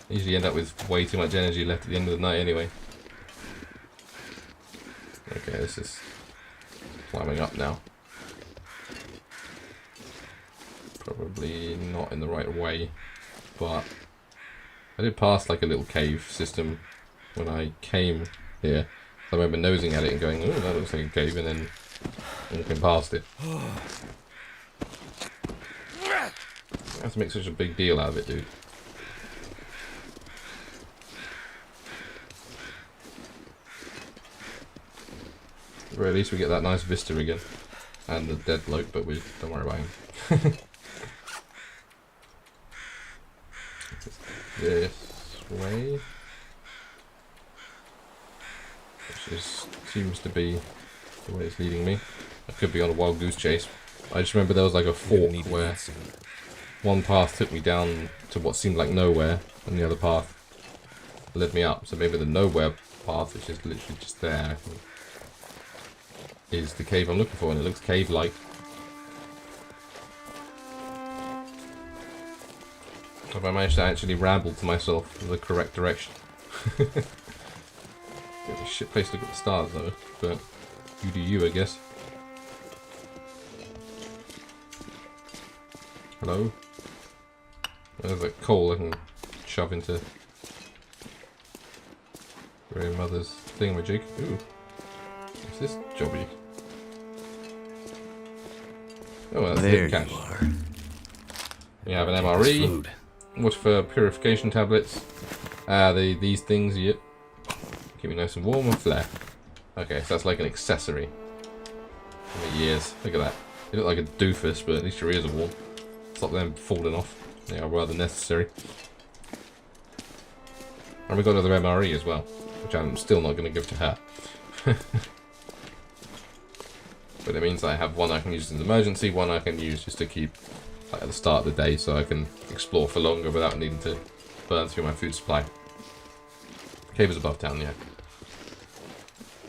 Usually end up with way too much energy left at the end of the night anyway. Okay, this is climbing up now. Probably not in the right way, but I did pass like a little cave system when I came here. I remember nosing at it and going, oh, that looks like a cave, and then walking past it. I have to make such a big deal out of it, dude. Or at least we get that nice vista again. And the dead bloke, but we don't worry about him. This way. Which seems to be the way it's leading me. I could be on a wild goose chase. I just remember there was like a fork where one path took me down to what seemed like nowhere, and the other path led me up. So maybe the nowhere path, which is literally just there, is the cave I'm looking for, and it looks cave-like. Have I managed to actually ramble to myself the correct direction? It's a shit place to look at the stars though, but you do you, I guess. Hello? There's a coal I can shove into grandmother's thingamajig. Ooh. What's this jobby? Oh, that's there the cache. you are. We have an That's MRE. food. Watch for purification tablets. These things, yep. Keep me nice and warm and flare. Okay, so that's like an accessory. For my ears. Look at that. You look like a doofus, but at least your ears are warm. Stop them falling off. They are rather necessary. And we got another MRE as well, which I'm still not going to give to her. But it means I have one I can use as an emergency, one I can use just to keep like, at the start of the day so I can explore for longer without needing to burn through my food supply. The cave is above town, yeah.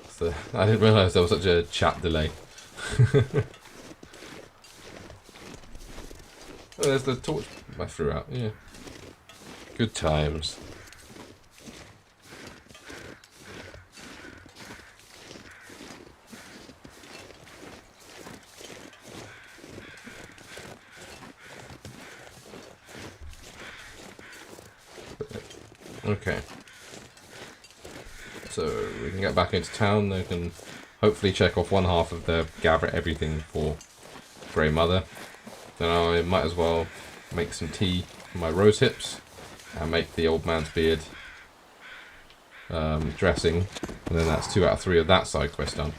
So, I didn't realise there was such a chat delay. Oh, there's the torch I threw out, yeah. Good times. Okay. So we can get back into town. They can hopefully check off one half of the gather everything for Grey Mother. Then I might as well make some tea for my rose hips and make the old man's beard dressing. And then that's 2 out of 3 of that side quest done.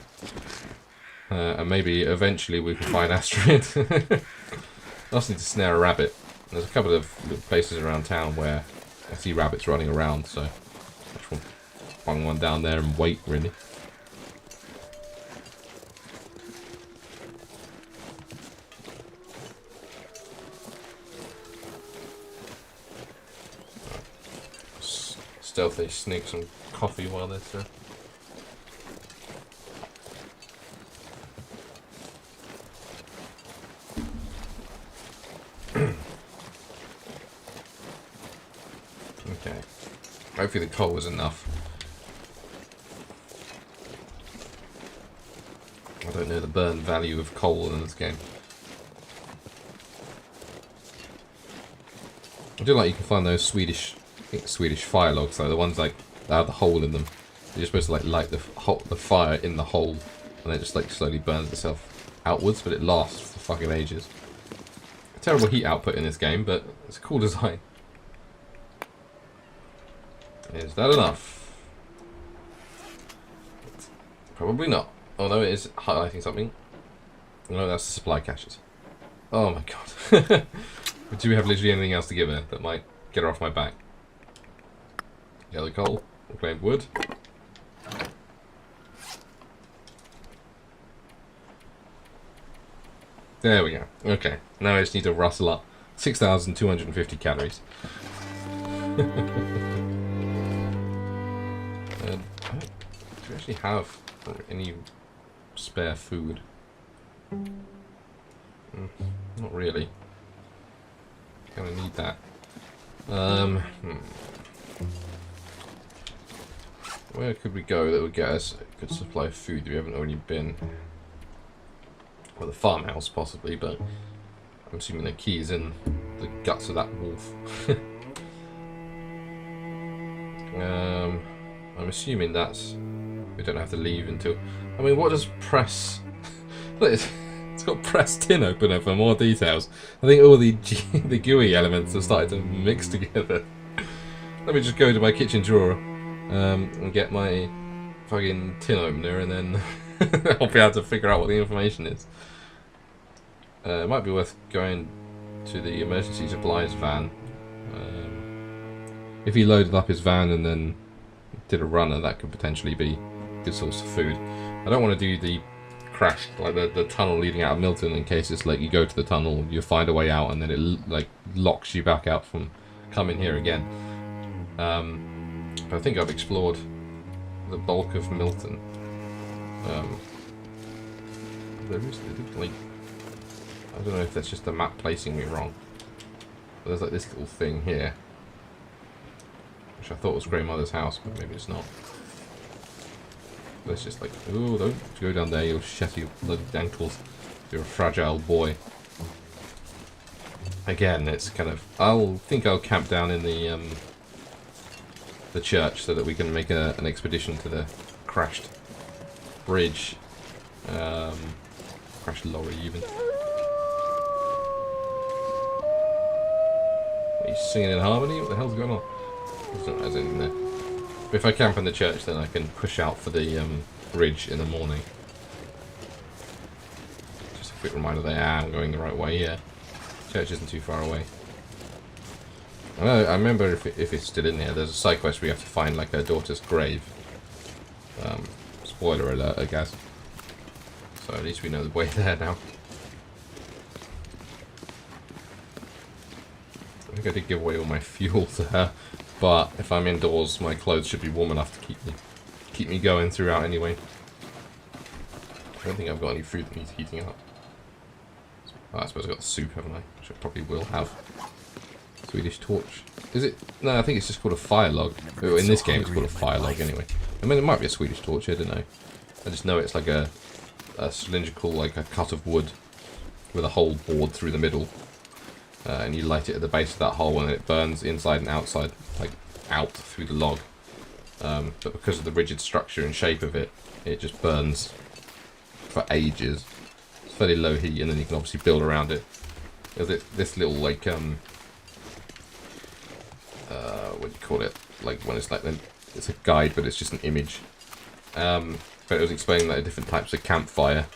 And maybe eventually we can find Astrid. I also need to snare a rabbit. There's a couple of little places around town where I see rabbits running around, so I just want to bung one down there and wait, really. Stealthy sneak some coffee while they're there. Okay. Hopefully the coal was enough. I don't know the burn value of coal in this game. I do like you can find those Swedish fire logs, though, the ones like that have the hole in them. You're supposed to like light the fire in the hole, and it just like slowly burns itself outwards, but it lasts for fucking ages. Terrible heat output in this game, but it's a cool design. Is that enough? Probably not. Although it is highlighting something. No, that's the supply caches. Oh my god. Do we have literally anything else to give her that might get her off my back? Yellow coal, reclaimed wood. There we go. Okay, now I just need to rustle up 6,250 calories. Do we actually have any spare food. Not really. Gonna need that. Where could we go that would get us a good supply of food that we haven't already been? Well, the farmhouse possibly, but I'm assuming the key is in the guts of that wolf. I'm assuming that's... we don't have to leave until... I mean, what does press... Look, it's got press tin opener for more details. I think all the the GUI elements have started to mix together. Let me just go to my kitchen drawer and get my fucking tin opener, and then I'll be able to figure out what the information is. It might be worth going to the emergency supplies van. If he loaded up his van and then did a runner, that could potentially be a good source of food. I don't want to do the crash, like the tunnel leading out of Milton, in case it's like you go to the tunnel, you find a way out, and then it like locks you back out from coming here again. But I think I've explored the bulk of Milton. There is like, I don't know if that's just the map placing me wrong. But there's like this little thing here, which I thought was Grandmother's house, but maybe it's not. Let's just like, ooh, don't go down there, you'll shatter your bloody ankles. You're a fragile boy. Again, it's kind of, I'll camp down in the church so that we can make an expedition to the crashed bridge. Crashed lorry even. Are you singing in harmony? What the hell's going on? There's anything there. But if I camp in the church, then I can push out for the bridge in the morning. Just a quick reminder that I'm going the right way here. Church isn't too far away. I remember if it's still in here, there's a side quest where you have to find like her daughter's grave. Spoiler alert, I guess. So at least we know the way there now. I think I did give away all my fuel to her, but if I'm indoors, my clothes should be warm enough to keep me going throughout anyway. I don't think I've got any food that needs heating up. Oh, I suppose I've got the soup, haven't I? Which I probably will have. Swedish torch. Is it? No, I think it's just called a fire log. In this game, it's called a fire log anyway. I mean, it might be a Swedish torch, I don't know. I just know it's like a cylindrical, like a cut of wood with a hole bored through the middle. And you light it at the base of that hole and it burns inside and outside, like out through the log. But because of the rigid structure and shape of it, it just burns for ages. It's fairly low heat, and then you can obviously build around it. There's this little like what do you call it? Like when it's like it's a guide, but it's just an image. But it was explaining like different types of campfire,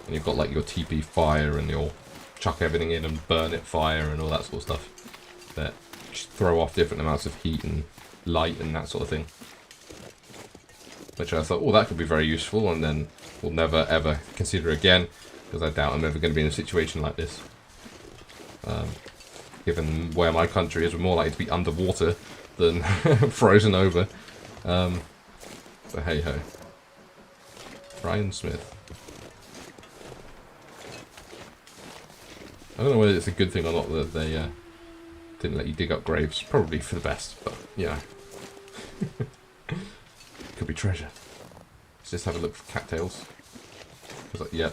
and you've got like your TP fire and your chuck everything in and burn it fire and all that sort of stuff that throw off different amounts of heat and light and that sort of thing. Which I thought, oh, that could be very useful, and then we'll never ever consider again, because I doubt I'm ever going to be in a situation like this. Given where my country is, we're more likely to be underwater than frozen over. So hey ho. Brian Smith. I don't know whether it's a good thing or not that they didn't let you dig up graves. Probably for the best, but yeah. Could be treasure. Let's just have a look for cattails. Like, yeah,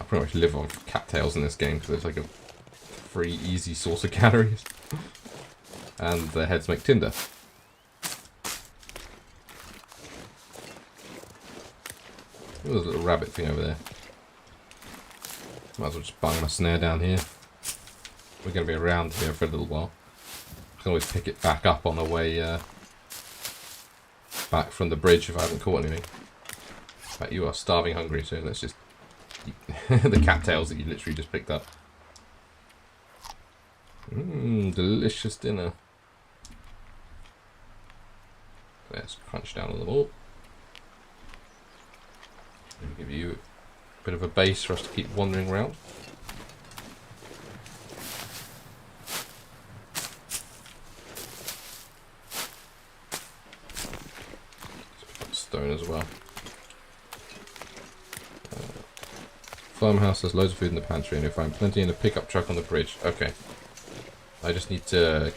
I pretty much live on cattails in this game because it's like a free, easy source of calories. And their heads make tinder. Oh, there's a little rabbit thing over there. Might as well just bung my snare down here. We're going to be around here for a little while. I can always pick it back up on the way back from the bridge if I haven't caught anything. But you are starving hungry, so let's just eat the cattails that you literally just picked up. Delicious dinner. Let's crunch down on them all. Give you a bit of a base for us to keep wandering around. Stone as well. farmhouse has loads of food in the pantry, and you'll find plenty in the pickup truck on the bridge. Okay. I just need to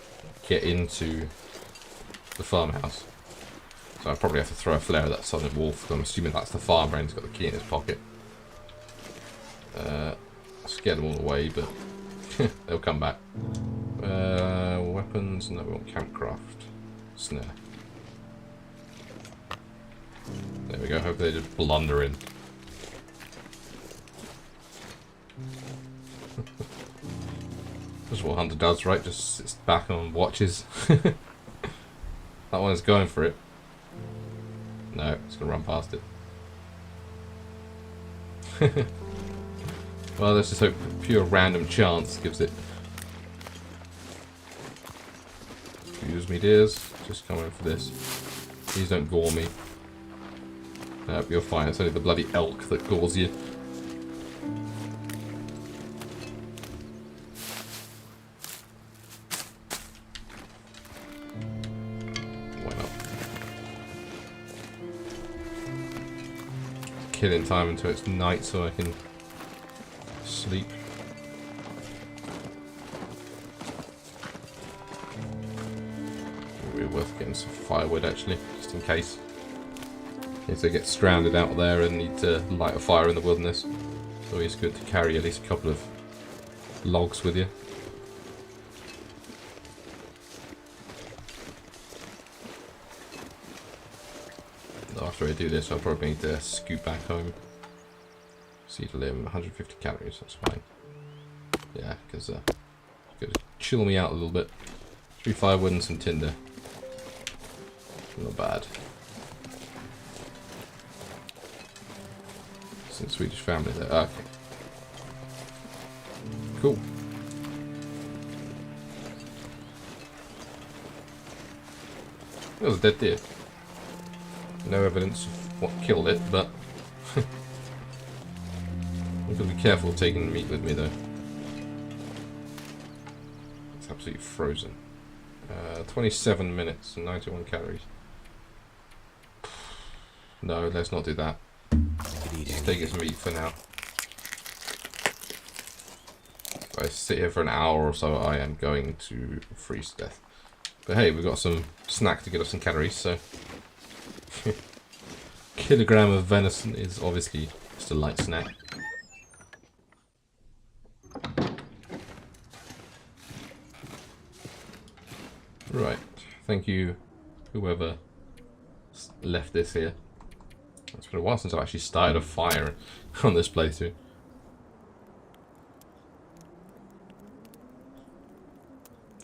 get into the farmhouse. So I probably have to throw a flare at that solid wolf. I'm assuming that's the farmer and he's got the key in his pocket. Scare them all away, but they'll come back. Weapons, no, we want campcraft. Snare. There we go, hope they just blunder in. That's what Hunter does, right? Just sits back and watches. That one is going for it. No, it's gonna run past it. Well, let's just hope pure random chance gives it. Excuse me, dears. Just coming for this. Please don't gore me. Nope, you're fine. It's only the bloody elk that gores you. Why not? Killing time until it's night so I can sleep. It'd be worth getting some firewood actually, just in case. In case they get stranded out there and need to light a fire in the wilderness. It's always good to carry at least a couple of logs with you. After I do this, I'll probably need to scoot back home. Seed limb, 150 calories, that's fine. Yeah, because gonna chill me out a little bit. 3 firewood and some tinder. Not bad. Some Swedish family there. Okay. Cool. That was a dead deer. No evidence of what killed it, but I've got to be careful taking the meat with me though. It's absolutely frozen. 27 minutes and 91 calories. No, let's not do that. Just take its meat for now. If I sit here for an hour or so, I am going to freeze to death. But hey, we've got some snack to get us some calories, so... Kilogram of venison is obviously just a light snack. Right, thank you, whoever left this here. It's been a while since I've actually started a fire on this playthrough.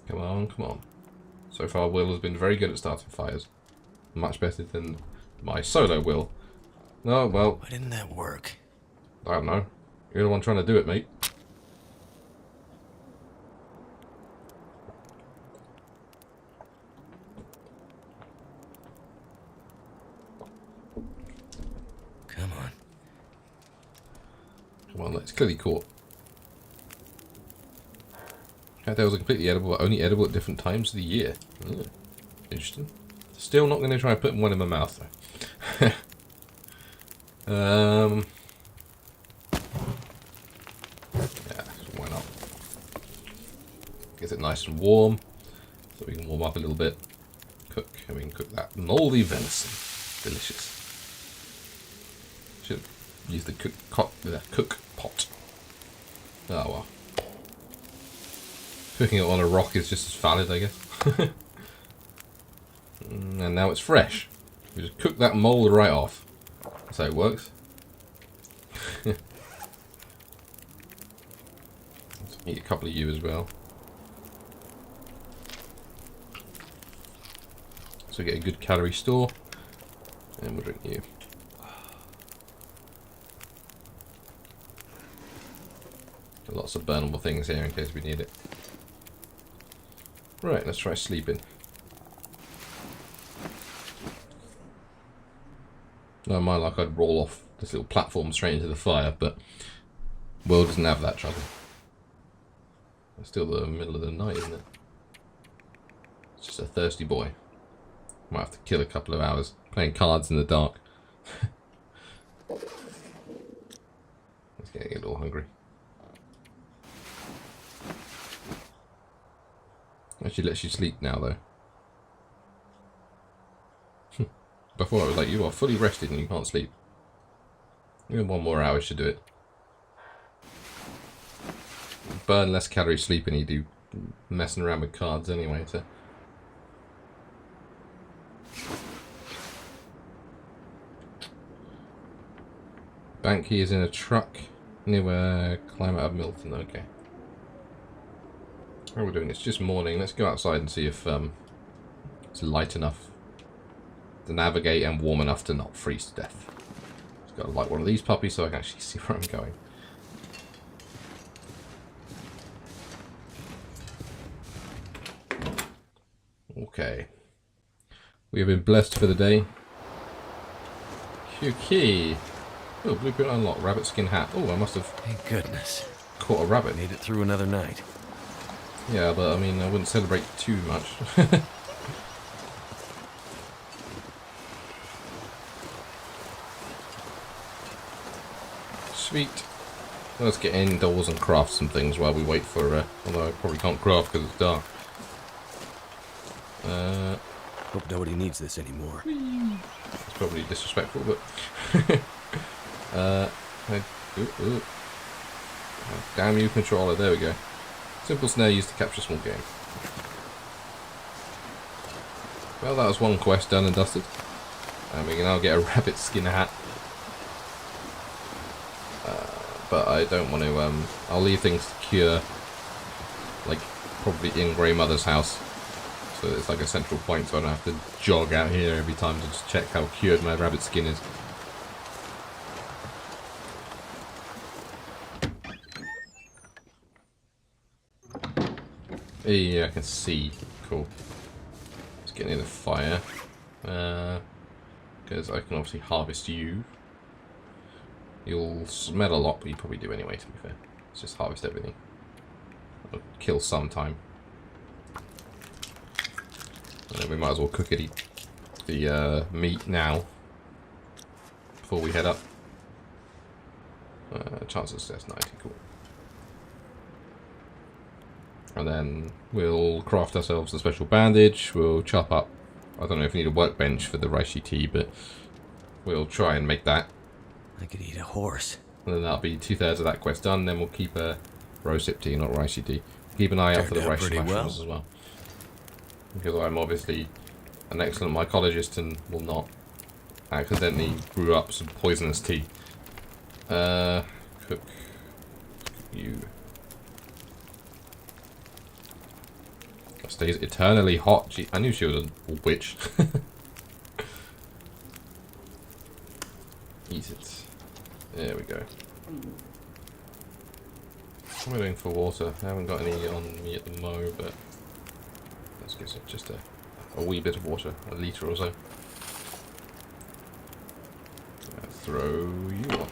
Come on, come on. So far, Will has been very good at starting fires. Much better than my solo Will. No, well... Why didn't that work? I don't know. You're the one trying to do it, mate. Come on. Come on, it's clearly caught. That was completely edible, but only edible at different times of the year. Oh, interesting. Still not going to try and put one in my mouth, though. Yeah, why not? Gets it nice and warm, so we can warm up a little bit. Cook, and we can cook that mouldy venison. Delicious. Should use the cook pot. Oh well. Cooking it on a rock is just as valid, I guess. And now it's fresh. We just cook that mould right off. That's how it works. Let's eat a couple of you as well. So get a good calorie store. And we'll drink you. Lots of burnable things here in case we need it. Right, let's try sleeping. No, my luck, I'd roll off this little platform straight into the fire, but Will doesn't have that trouble. It's still the middle of the night, isn't it? It's just a thirsty boy. Might have to kill a couple of hours playing cards in the dark. Let's Getting a little hungry. Actually lets you sleep now though. Before I was like, you are fully rested and you can't sleep. Even 1 more hour should do it. Burn less calories sleeping you do messing around with cards anyway, so. Bank key is in a truck near where climb out of Milton, okay. How are we doing? It's just morning. Let's go outside and see if it's light enough to navigate and warm enough to not freeze to death. Just got to light one of these puppies so I can actually see where I'm going. Okay. We have been blessed for the day. QK. Oh, blueprint unlocked. Rabbit skin hat. Oh, I must have Thank goodness. caught a rabbit. Made it through another night. Yeah, but I mean, I wouldn't celebrate too much. Sweet. Let's get indoors and craft some things while we wait for, although I probably can't craft because it's dark. Hope nobody needs this anymore. It's probably disrespectful, but... ooh. Oh, damn you, controller. There we go. Simple snare used to capture small game. Well, that was one quest done and dusted. And we can now get a rabbit skin hat. But I don't want to, I'll leave things to cure, like, probably in Grey Mother's house. So it's like a central point, so I don't have to jog out here every time to just check how cured my rabbit skin is. Yeah, I can see. Cool. Let's get near the fire. Because I can obviously harvest you. You'll smell a lot, but you probably do anyway, to be fair. Let's just harvest everything. It'll kill some time. And then we might as well cook it, eat the meat now. Before we head up. Chance of success 90, cool. And then we'll craft ourselves a special bandage. We'll chop up. I don't know if we need a workbench for the Reishi tea, but we'll try and make that. I could eat a horse. And then that'll be 2/3 of that quest done. Then we'll keep a rosehip tea, not Reishi tea. Keep an eye out for the Reishi mushrooms as well. Because I'm obviously an excellent mycologist and will not accidentally brew up some poisonous tea. Cook you. Stays eternally hot. Gee, I knew she was a witch. Eat it. There we go. What am I doing for water? I haven't got any on me at the mo, but let's get just a wee bit of water, a litre or so. Throw you on.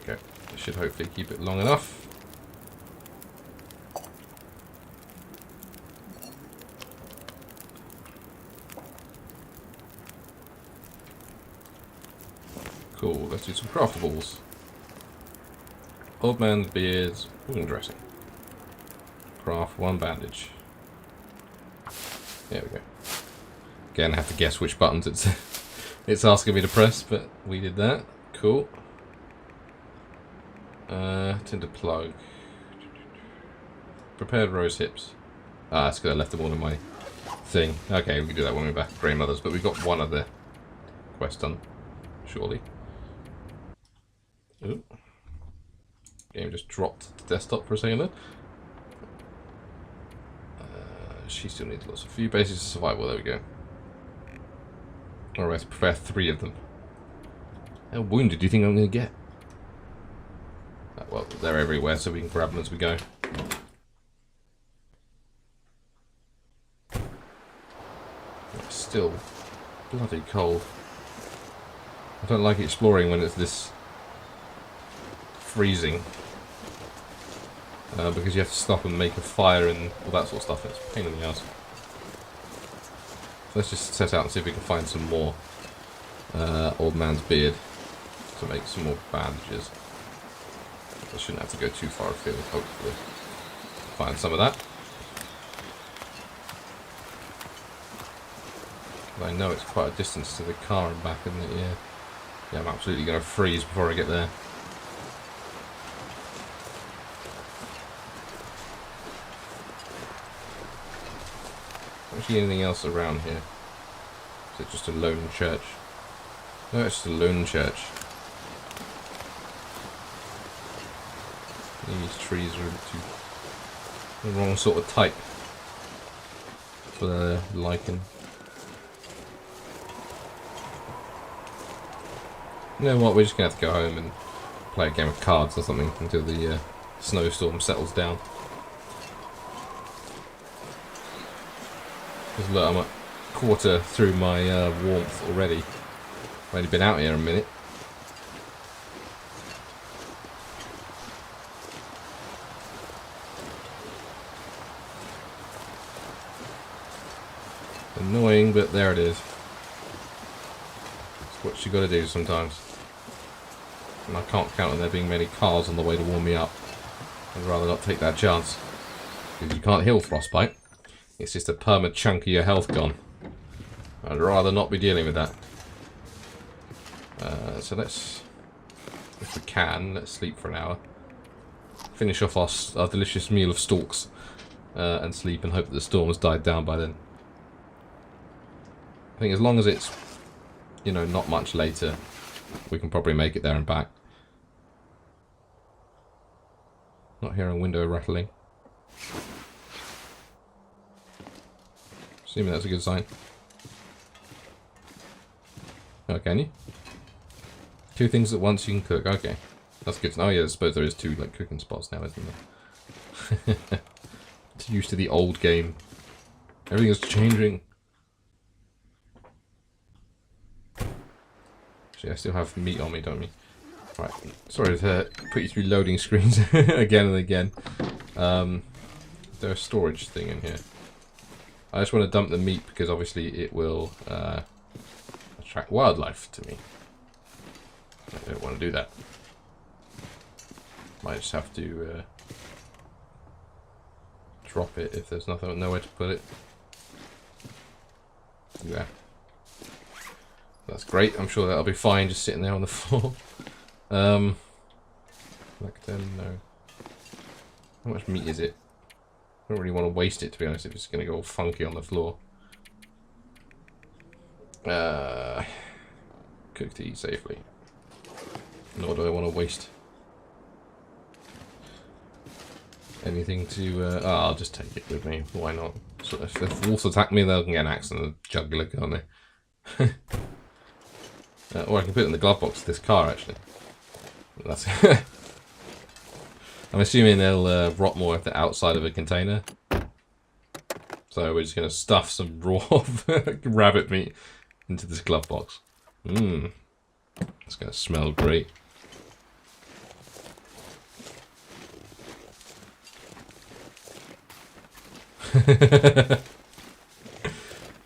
Okay, this should hopefully keep it long enough. Cool, let's do some craftables. Old man's beards, wound dressing. Craft 1 bandage. There we go. Again, I have to guess which buttons it's asking me to press, but we did that. Cool. Tinder plug. Prepared rose hips. Ah, that's because I left them all in my thing. Okay, we can do that when we're back at Grey Mother's, but we've got one other quest done, surely. Ooh. Game just dropped the desktop for a second there. She still needs lots of few basics of survival. There we go. Alright, prepare 3 of them. How wounded do you think I'm going to get? Well, they're everywhere, so we can grab them as we go. It's still bloody cold. I don't like exploring when it's this freezing. Because you have to stop and make a fire and all that sort of stuff. It's a pain in the ass. So let's just set out and see if we can find some more old man's beard to make some more bandages. I shouldn't have to go too far afield, hopefully. Find some of that. But I know it's quite a distance to the car and back, isn't it? Yeah. Yeah, I'm absolutely going to freeze before I get there. Actually, anything else around here? Is it just a lone church? No, it's just a lone church. These trees are the wrong sort of type for the lichen. You know what, we're just going to have to go home and play a game of cards or something until the snowstorm settles down. Because look, I'm a quarter through my warmth already. I've only been out here a minute. Annoying, but there it is. It's what you got to do sometimes. And I can't count on there being many cars on the way to warm me up. I'd rather not take that chance. Because you can't heal frostbite. It's just a perma chunk of your health gone. I'd rather not be dealing with that. So let's, if we can, let's sleep for an hour. Finish off our delicious meal of stalks. And sleep and hope that the storm has died down by then. I think as long as it's, you know, not much later, we can probably make it there and back. Not hearing window rattling. Assuming that's a good sign. Oh, can you? 2 things at once you can cook. Okay. That's good. Oh yeah, I suppose there is 2 like cooking spots now, isn't there? It's used to the old game. Everything is changing. Actually, I still have meat on me, don't we? Right. Sorry to put you through loading screens again and again. There's a storage thing in here. I just want to dump the meat because obviously it will attract wildlife to me. I don't want to do that. Might just have to drop it if there's nowhere to put it. Yeah. That's great. I'm sure that'll be fine just sitting there on the floor. Like 10, no. How much meat is it? I don't really want to waste it, to be honest, if it's going to go all funky on the floor. Cook to eat safely. Nor do I want to waste anything to... I'll just take it with me. Why not? So if wolves attack me, they'll get an axe and a jugular, can't they? Or I can put it in the glove box of this car, actually. That's I'm assuming they'll rot more if they're outside of a container. So we're just going to stuff some raw rabbit meat into this glove box. Mmm. It's going to smell great.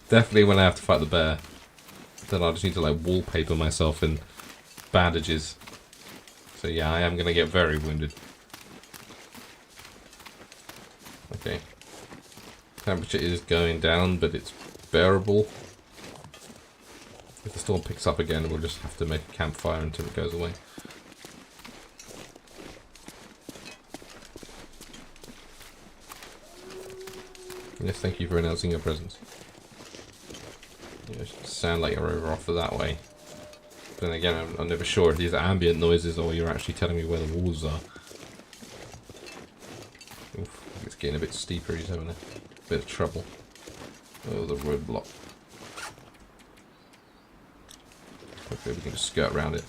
Definitely when I have to fight the bear. Then I just need to like wallpaper myself in bandages. So yeah, I am going to get very wounded. Okay. Temperature is going down, but it's bearable. If the storm picks up again, we'll just have to make a campfire until it goes away. Yes, thank you for announcing your presence. You sound like you're over off that way. But then again, I'm never sure if these are ambient noises or you're actually telling me where the walls are. Oof, it's getting a bit steeper, he's having a bit of trouble. Oh, the roadblock. Hopefully we can just skirt around it.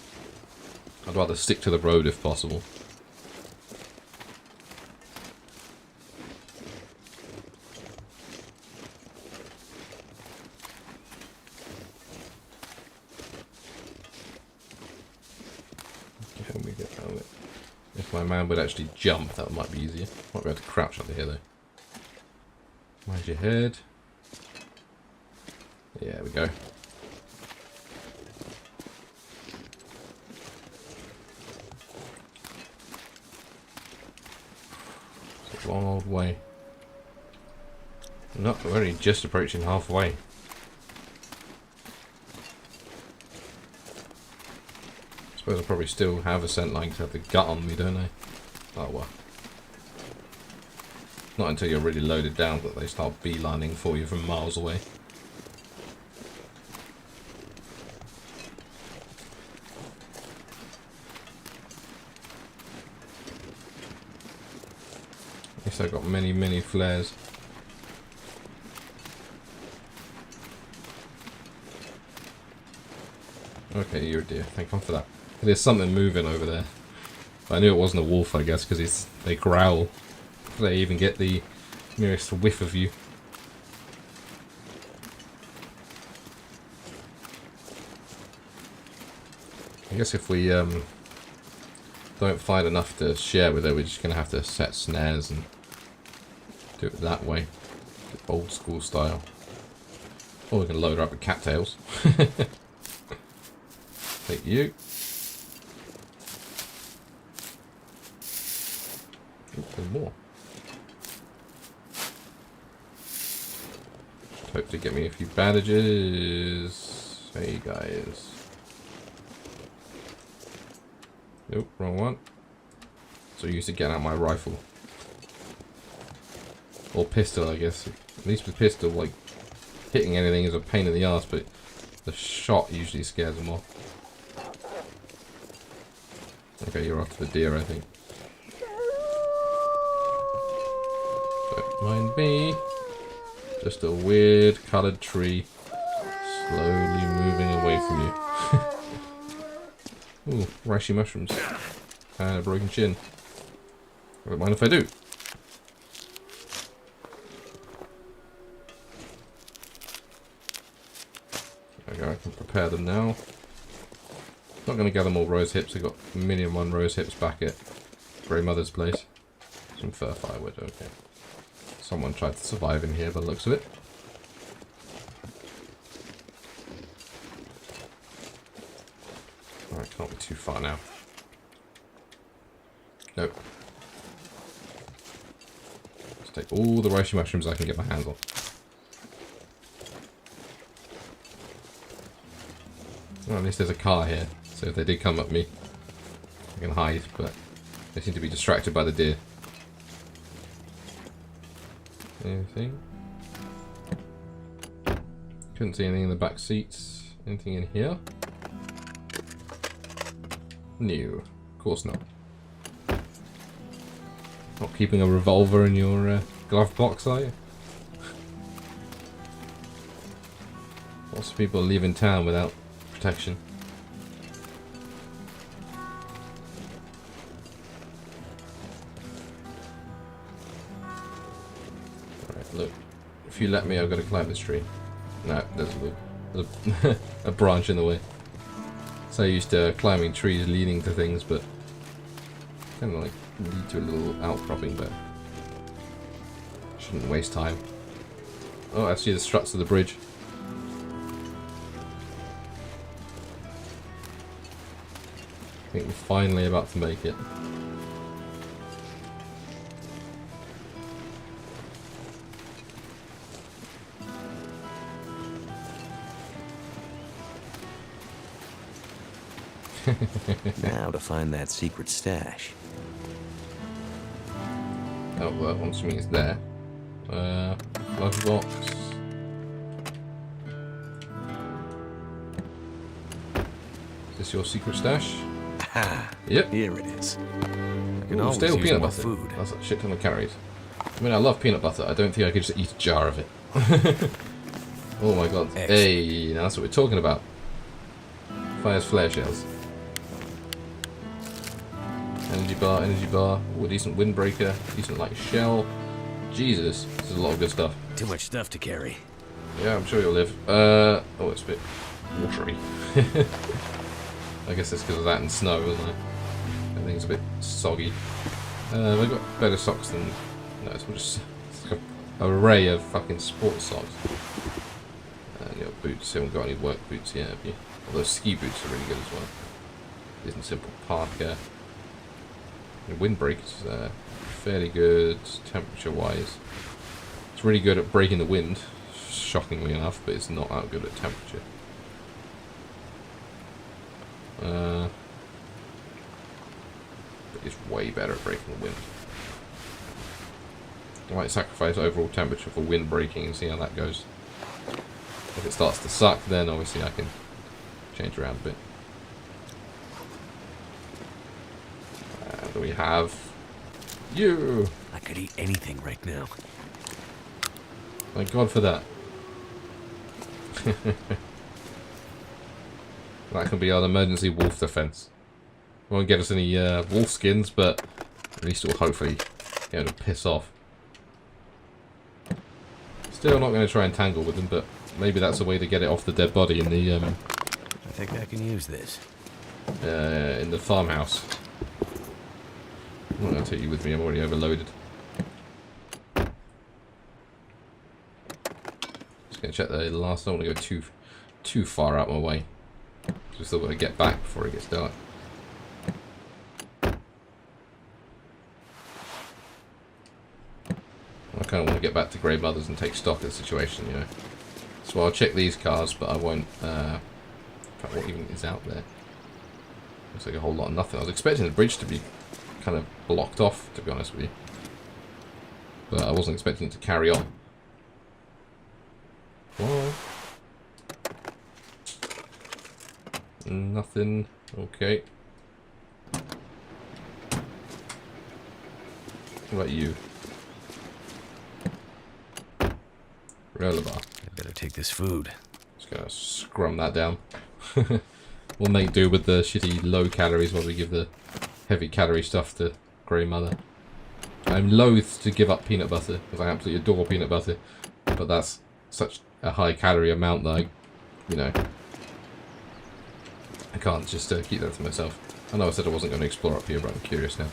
I'd rather stick to the road if possible. If my man would actually jump, that might be easier. Might be able to crouch under here though. Where's your head? Yeah, there we go. Long old way. Not, we're only just approaching halfway. I suppose I probably still have a scent line to have the gut on me, don't I? Oh well. Not until you're really loaded down that they start beelining for you from miles away. At least I've got many, many flares. Okay, you're a deer. Thank God for that. There's something moving over there. But I knew it wasn't a wolf, I guess, because they growl. They even get the merest whiff of you. I guess if we don't find enough to share with it, we're just going to have to set snares and do it that way. Old school style. Or we can load her up with cattails. Take you. Ooh, there's more. Hope to get me a few bandages. Hey guys. Nope, wrong one. So I used to get out my rifle. Or pistol, I guess. At least with pistol, like, hitting anything is a pain in the ass, but the shot usually scares them off. Okay, you're off to the deer, I think. Don't mind me. Just a weird coloured tree slowly moving away from you. Ooh, reishi mushrooms. And a broken chin. I don't mind if I do. Okay, I can prepare them now. Not going to gather more rose hips. I've got a million and one rose hips back at Grey Mother's place. Some fur firewood, okay. Someone tried to survive in here by the looks of it. Alright, can't be too far now. Nope. Let's take all the reishi mushrooms I can get my hands on. Well, at least there's a car here, so if they did come at me, I can hide, but they seem to be distracted by the deer. Anything? Couldn't see anything in the back seats. Anything in here? No, of course not. Not keeping a revolver in your glove box, are you? Lots of people leaving town without protection. Alright, look. If you let me, I've got to climb this tree. No, there's a branch in the way. So used to climbing trees leading to things, but kind of like lead to a little outcropping, but shouldn't waste time. Oh, I see the struts of the bridge. I think we're finally about to make it. Now to find that secret stash. Oh, well, I'm assuming it's there. Glove box. Is this your secret stash? Ah, Yep. here it is. I can Ooh, always stale use peanut more butter. food. That's a shit ton of calories. I mean, I love peanut butter. I don't think I could just eat a jar of it. Oh my god. Excellent. Hey, now that's what we're talking about. Fires flare shells. Energy bar. Ooh, a decent windbreaker. Decent light shell. Jesus, this is a lot of good stuff. Too much stuff to carry. Yeah, I'm sure you'll live. Oh, it's a bit watery. I guess it's because of that and snow, isn't it? Everything's a bit soggy. Have I got better socks than... No, it's just an array of fucking sports socks. And your boots. You haven't got any work boots yet, have you? Although ski boots are really good as well. Isn't simple parka. The windbreakers fairly good temperature-wise. It's really good at breaking the wind, shockingly enough, but it's not that good at temperature. But it's way better at breaking the wind. I might sacrifice overall temperature for wind breaking and see how that goes. If it starts to suck, then obviously I can change around a bit. And we have you. I could eat anything right now. Thank God for that. That can be our emergency wolf defense. Won't get us any wolf skins, but at least it will hopefully get them to piss off. Still not going to try and tangle with them, but maybe that's a way to get it off the dead body in the I think I can use this. in the farmhouse. I'm not going to take you with me. I'm already overloaded. Just going to check the last. I don't want to go too far out my way. Just still got to get back before it gets dark. I kind of want to get back to Grey Mothers and take stock of the situation, you know. So I'll check these cars, but I won't. In fact, what even is out there? Looks like a whole lot of nothing. I was expecting the bridge to be kind of blocked off, to be honest with you, but I wasn't expecting it to carry on. Whoa. Nothing. Okay. What about you? Rollabar. I better take this food. Just gonna scrum that down. We'll make do with the shitty low calories while we give the heavy calorie stuff to Grey Mother. I'm loath to give up peanut butter because I absolutely adore peanut butter, but that's such a high calorie amount that I, you know, I can't just keep that to myself. I know I said I wasn't going to explore up here, but I'm curious now.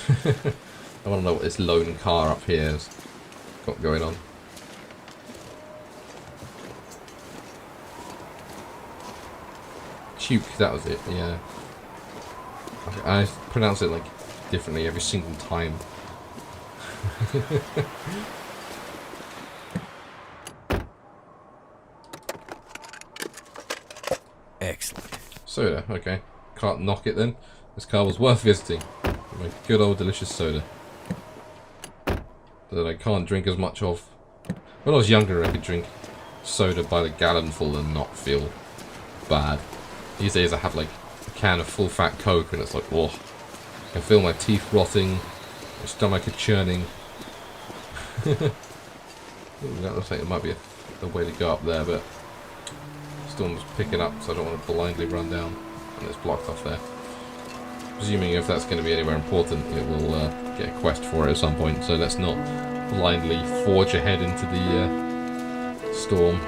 I want to know what this lone car up here has got going on. Tuke, that was it, yeah. I pronounce it like differently every single time. Excellent. Soda, okay. Can't knock it then. This car was worth visiting. My good old delicious soda. That I can't drink as much of. When I was younger I could drink soda by the gallonful and not feel bad. These days I have like a can of full fat Coke and it's like, oh, I can feel my teeth rotting, my stomach churning. Ooh, that looks like it might be the way to go up there, but storm's picking up, so I don't want to blindly run down, and it's blocked off there. Presuming if that's going to be anywhere important, it will get a quest for it at some point, so let's not blindly forge ahead into the storm.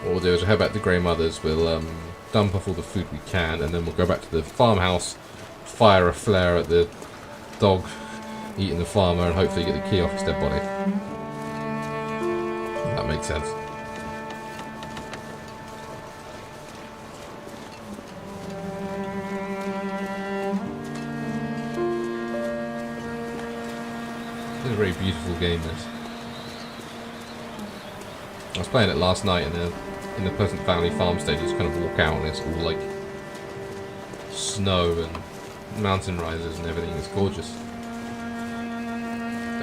What we'll do is we'll head back to Grey Mothers, we'll dump off all the food we can, and then we'll go back to the farmhouse, fire a flare at the dog eating the farmer, and hopefully get the key off his dead body. That makes sense. It's a very beautiful game, this. I was playing it last night in the Pleasant Valley farm stage. You just kind of walk out and it's all like snow and mountain rises and everything. It's gorgeous.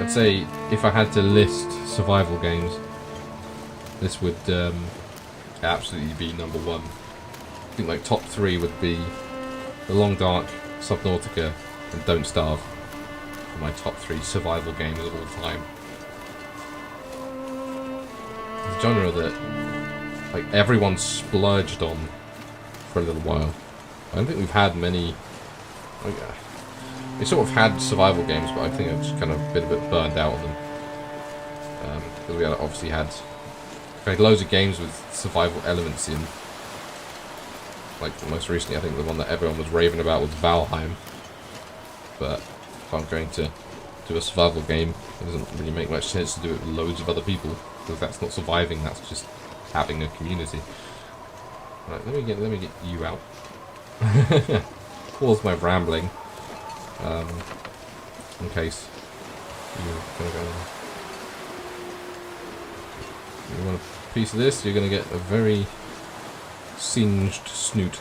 I'd say if I had to list survival games, this would absolutely be number one. I think like top 3 would be The Long Dark, Subnautica, and Don't Starve. For my top 3 survival games of all time. It's a genre that like everyone splurged on for a little while. I don't think we've had many. We sort of had survival games, but I think I've just kind of been a bit burned out on them. Because we obviously had loads of games with survival elements in. Like most recently, I think the one that everyone was raving about was Valheim. But if I'm going to do a survival game, it doesn't really make much sense to do it with loads of other people, because that's not surviving. That's just having a community. Right, let me get you out. pause my rambling. In case you're gonna go. You want a piece of this, you're gonna get a very singed snoot.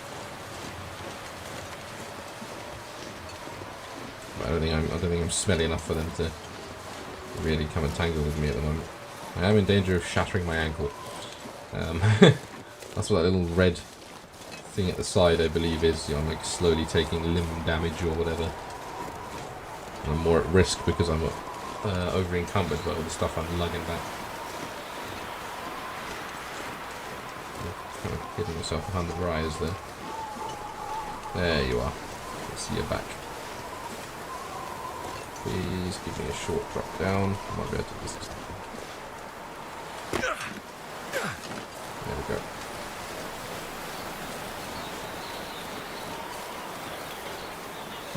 But I don't think I'm smelly enough for them to really come and tangle with me at the moment. I am in danger of shattering my ankle. That's what that little red thing at the side, I believe, is. You know, I'm like slowly taking limb damage or whatever. And I'm more at risk because I'm over encumbered by all the stuff I'm lugging back. Kind of hitting myself behind the rise there. There you are. I see your back. Please give me a short drop down. I might be able to do this. There we go.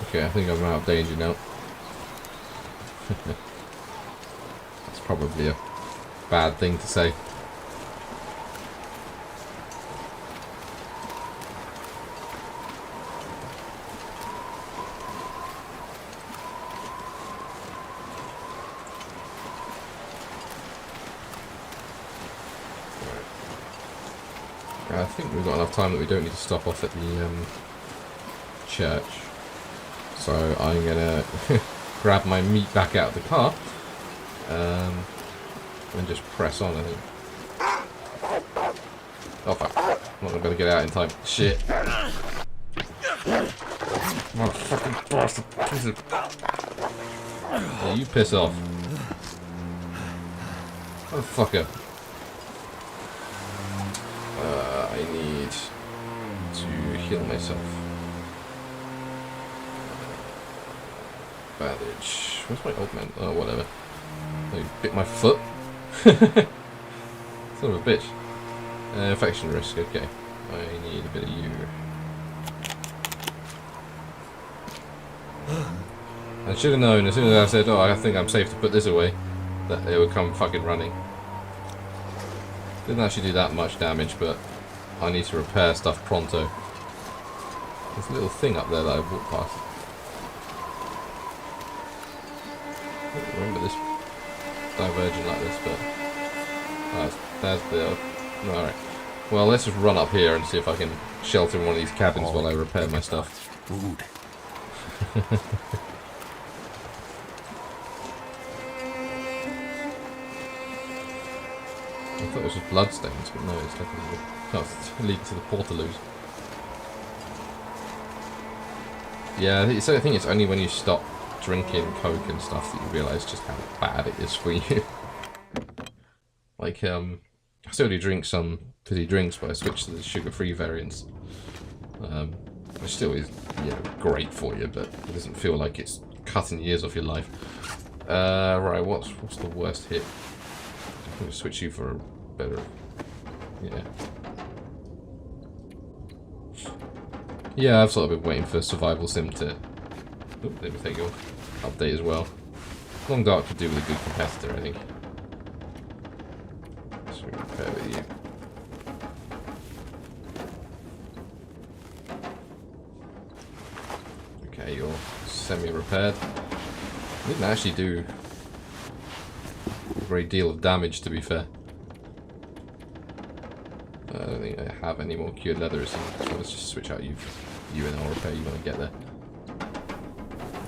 Okay, I think I'm out of danger now. That's probably a bad thing to say. I think we've got enough time that we don't need to stop off at the church. So I'm gonna grab my meat back out of the car and just press on, I think. Oh fuck. I'm not gonna be able to get out in time. Shit. Motherfucking bastard. Yeah, you piss off. Motherfucker. I need to heal myself. Bandage. Where's my old man? Oh, whatever. Oh, you bit my foot? Son of a bitch. Infection risk, okay. I need a bit of you. I should have known as soon as I said, oh, I think I'm safe to put this away, that they would come fucking running. Didn't actually do that much damage, but I need to repair stuff pronto. There's a little thing up there that I walked past. I don't remember this diverging like this, but there's the... Alright. Well, let's just run up here and see if I can shelter in one of these cabins while I repair my stuff. Food. I thought it was just bloodstains, but no, it's definitely... Oh, it's leading to the portaloos. Yeah, I think it's only when you stop drinking Coke and stuff that you realise just how bad it is for you. Like, I still do drink some fizzy drinks, but I switched to the sugar-free variants. Which still is, you know, great for you, but it doesn't feel like it's cutting years off your life. Right, what's the worst hit? I'm going to switch you for a better... Yeah. Yeah, I've sort of been waiting for Survival Sim to... Oh, let me take your update as well. Long Dark could do with a good competitor, I think. So we compare with you. Okay, you're semi-repaired. You didn't actually do a great deal of damage, to be fair. I don't think I have any more cured leather, so let's just switch out you and I'll repair you when I get there.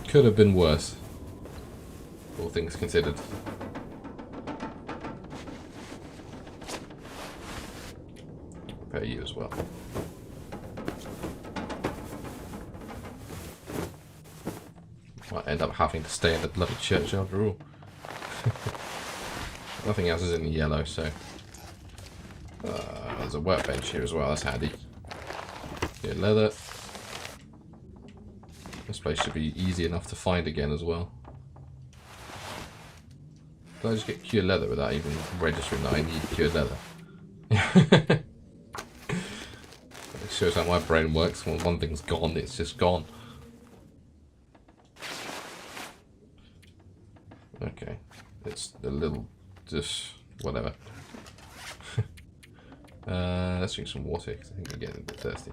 Could have been worse, all things considered. Repair you as well. Might end up having to stay in the bloody church after all. Nothing else is in the yellow, so... there's a workbench here as well, that's handy. Get leather. This place should be easy enough to find again as well. Did I just get cured leather without even registering that I need cured leather? It shows how my brain works. When one thing's gone, it's just gone. Okay. It's a little... just... whatever. Let's drink some water because I think I'm getting a bit thirsty.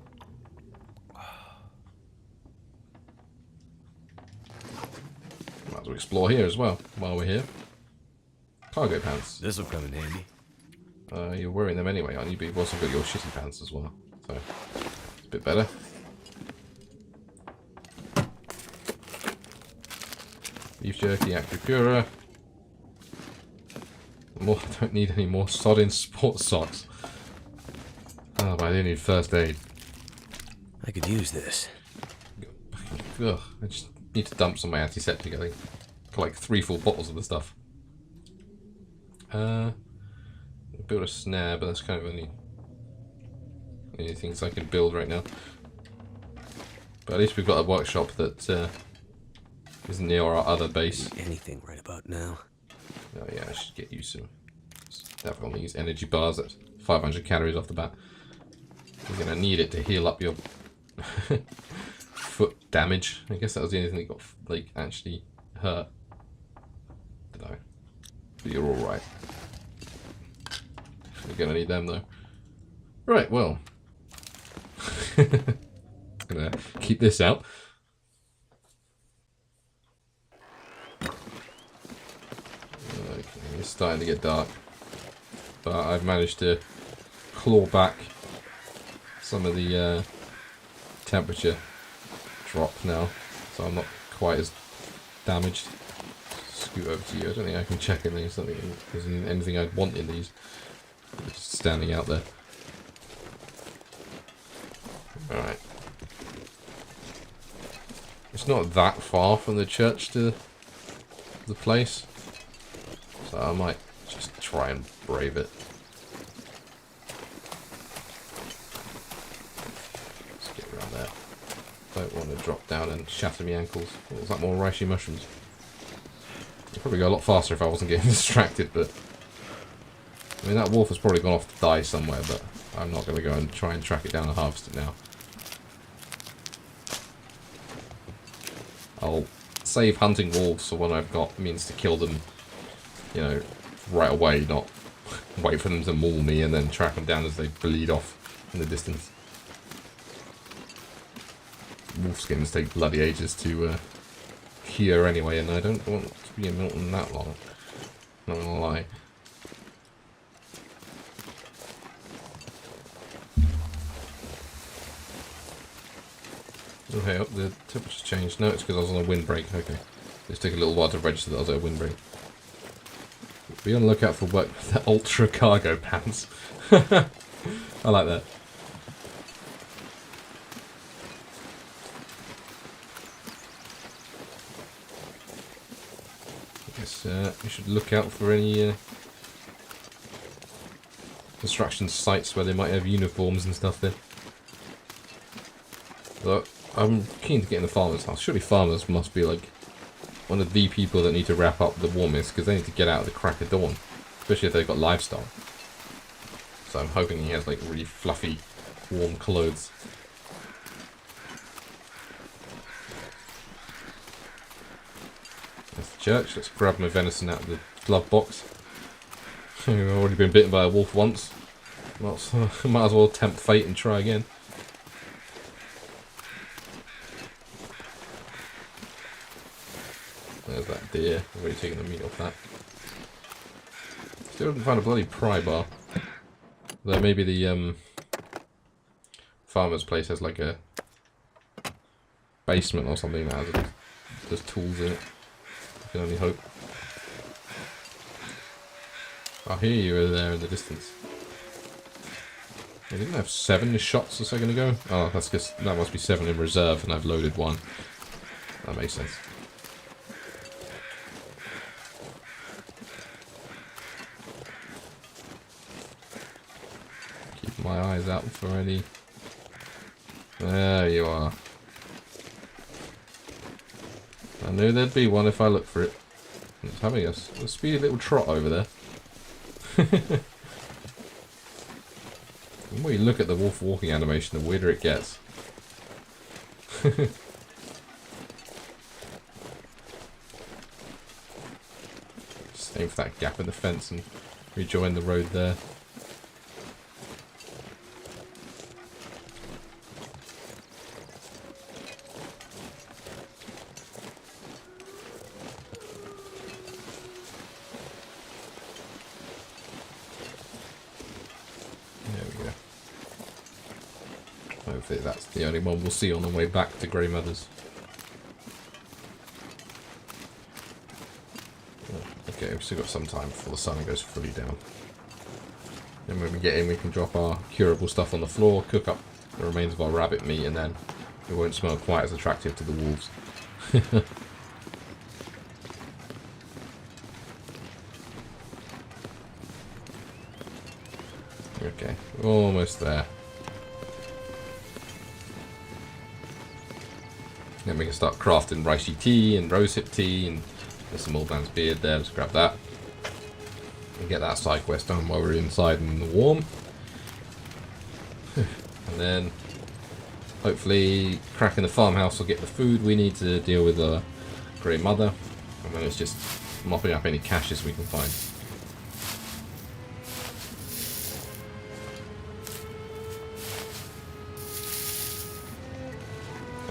to explore here as well while we're here. Cargo pants. This'll come in handy. You're wearing them anyway, aren't you? But you've also got your shitty pants as well. So, it's a bit better. Beef jerky, Acropura. More, I don't need any more sodding sports socks. Oh, but I do need first aid. I could use this. Ugh, I just need to dump some of my antiseptic, I think. Got like 3 full bottles of the stuff. Build a snare, but that's kind of only things I can build right now. But at least we've got a workshop that is near our other base. Anything right about now. Oh yeah, I should get you some. Definitely use energy bars at 500 calories off the bat. You're gonna need it to heal up your foot damage. I guess that was the only thing that got like actually hurt. Don't know. But you're all right. You're gonna need them though. Right. Well, gonna keep this out. Okay, it's starting to get dark, but I've managed to claw back some of the temperature drop now, so I'm not quite as damaged. Scoot over to you. I don't think I can check anything. There's anything I'd want in these. Just standing out there. Alright. It's not that far from the church to the place, so I might just try and brave it. Let's get around there. Don't want to drop down and shatter my ankles. What was that, more reishi mushrooms? I'd probably go a lot faster if I wasn't getting distracted, but I mean, that wolf has probably gone off to die somewhere, but I'm not going to go and try and track it down and harvest it now. I'll save hunting wolves for when I've got means to kill them, you know, right away, not wait for them to maul me and then track them down as they bleed off in the distance. Wolf skins take bloody ages to cure anyway, and I don't want to be in Milton that long. Not gonna lie. Okay, the temperature's changed. No, it's because I was on a windbreak. Okay. Just took a little while to register that I was at a windbreak. Be on the lookout for work with the ultra cargo pants. I like that. I guess we should look out for any construction sites where they might have uniforms and stuff there. Look. I'm keen to get in the farmer's house. Surely farmers must be like one of the people that need to wrap up the warmest, because they need to get out at the crack of dawn, especially if they've got livestock. So I'm hoping he has like really fluffy, warm clothes. That's the church. Let's grab my venison out of the glove box. We've already been bitten by a wolf once. Might as well tempt fate and try again. There's that deer. I've already taken the meat off that. Still haven't found a bloody pry bar. Though maybe the farmer's place has like a basement or something that has there's tools in it. I can only hope. I hear you over there in the distance. I didn't have 7 shots a second ago. Oh, that's because that must be 7 in reserve, and I've loaded 1. That makes sense. Keep my eyes out for any. There you are. I knew there'd be one if I looked for it. It's having a speedy little trot over there. The more you look at the wolf walking animation, the weirder it gets. Just aim for that gap in the fence and rejoin the road there. Hopefully that's the only one we'll see on the way back to Grey Mother's. Okay, we've still got some time before the sun goes fully down. Then when we get in, we can drop our curable stuff on the floor, cook up the remains of our rabbit meat, and then it won't smell quite as attractive to the wolves. Okay, we're almost there. Then we can start crafting ricey tea and rosehip tea, and there's some old man's beard there. Let's grab that and get that side quest done while we're inside in the warm. And then hopefully cracking the farmhouse will get the food we need to deal with the Grey Mother, and then it's just mopping up any caches we can find.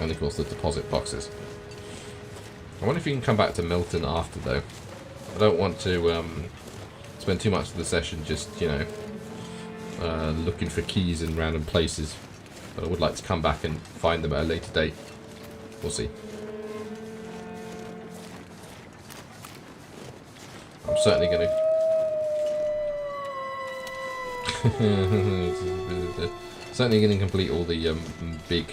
And of course the deposit boxes. I wonder if you can come back to Milton after though. I don't want to spend too much of the session just, you know, looking for keys in random places. But I would like to come back and find them at a later date. We'll see. I'm certainly going to... certainly going to complete all the big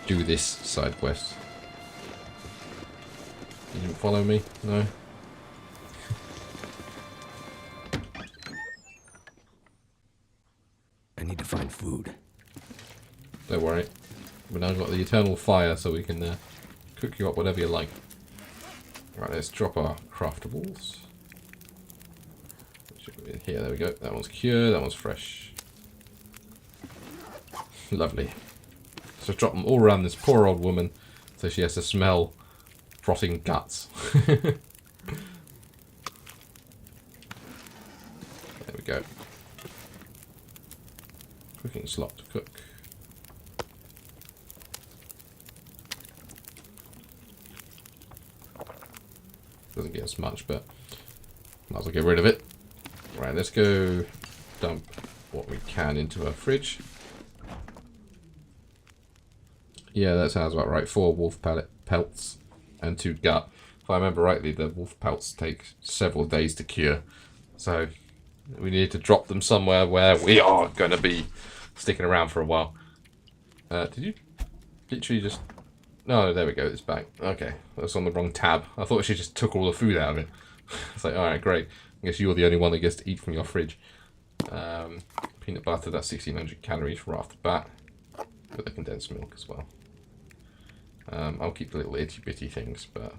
do this side quests. You didn't follow me? No? I need to find food. Don't worry. We've now got the eternal fire, so we can cook you up whatever you like. Right, let's drop our craftables. Here, there we go. That one's cured, that one's fresh. Lovely. So drop them all around this poor old woman, so she has to smell rotting guts. There we go. Cooking slot to cook. Doesn't get us much, but might as well get rid of it. Right, let's go dump what we can into our fridge. Yeah, that sounds about right. 4 wolf pelts and 2 gut. If I remember rightly, the wolf pelts take several days to cure. So we need to drop them somewhere where we are going to be sticking around for a while. Did you literally just... No, there we go. It's back. Okay, that's on the wrong tab. I thought she just took all the food out of it. It's like, alright, great. I guess you're the only one that gets to eat from your fridge. Peanut butter, that's 1600 calories right off the bat. With the condensed milk as well. I'll keep the little itty bitty things, but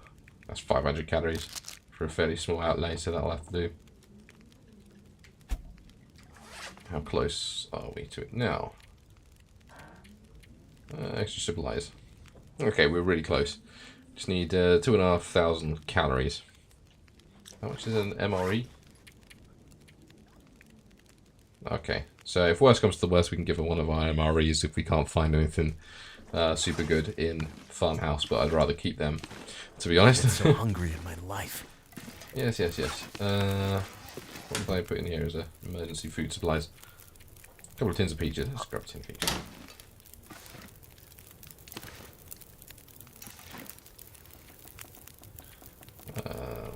that's 500 calories for a fairly small outlay, so that'll have to do. How close are we to it now? Extra supplies. Okay, we're really close. Just need 2,500 calories. How much is an MRE? Okay, so if worst comes to the worst, we can give her one of our MREs if we can't find anything super good in farmhouse, but I'd rather keep them, to be honest. I'm so hungry in my life. Yes. What did I put in here as emergency food supplies? A couple of tins of peaches. Let's grab a tin of peaches.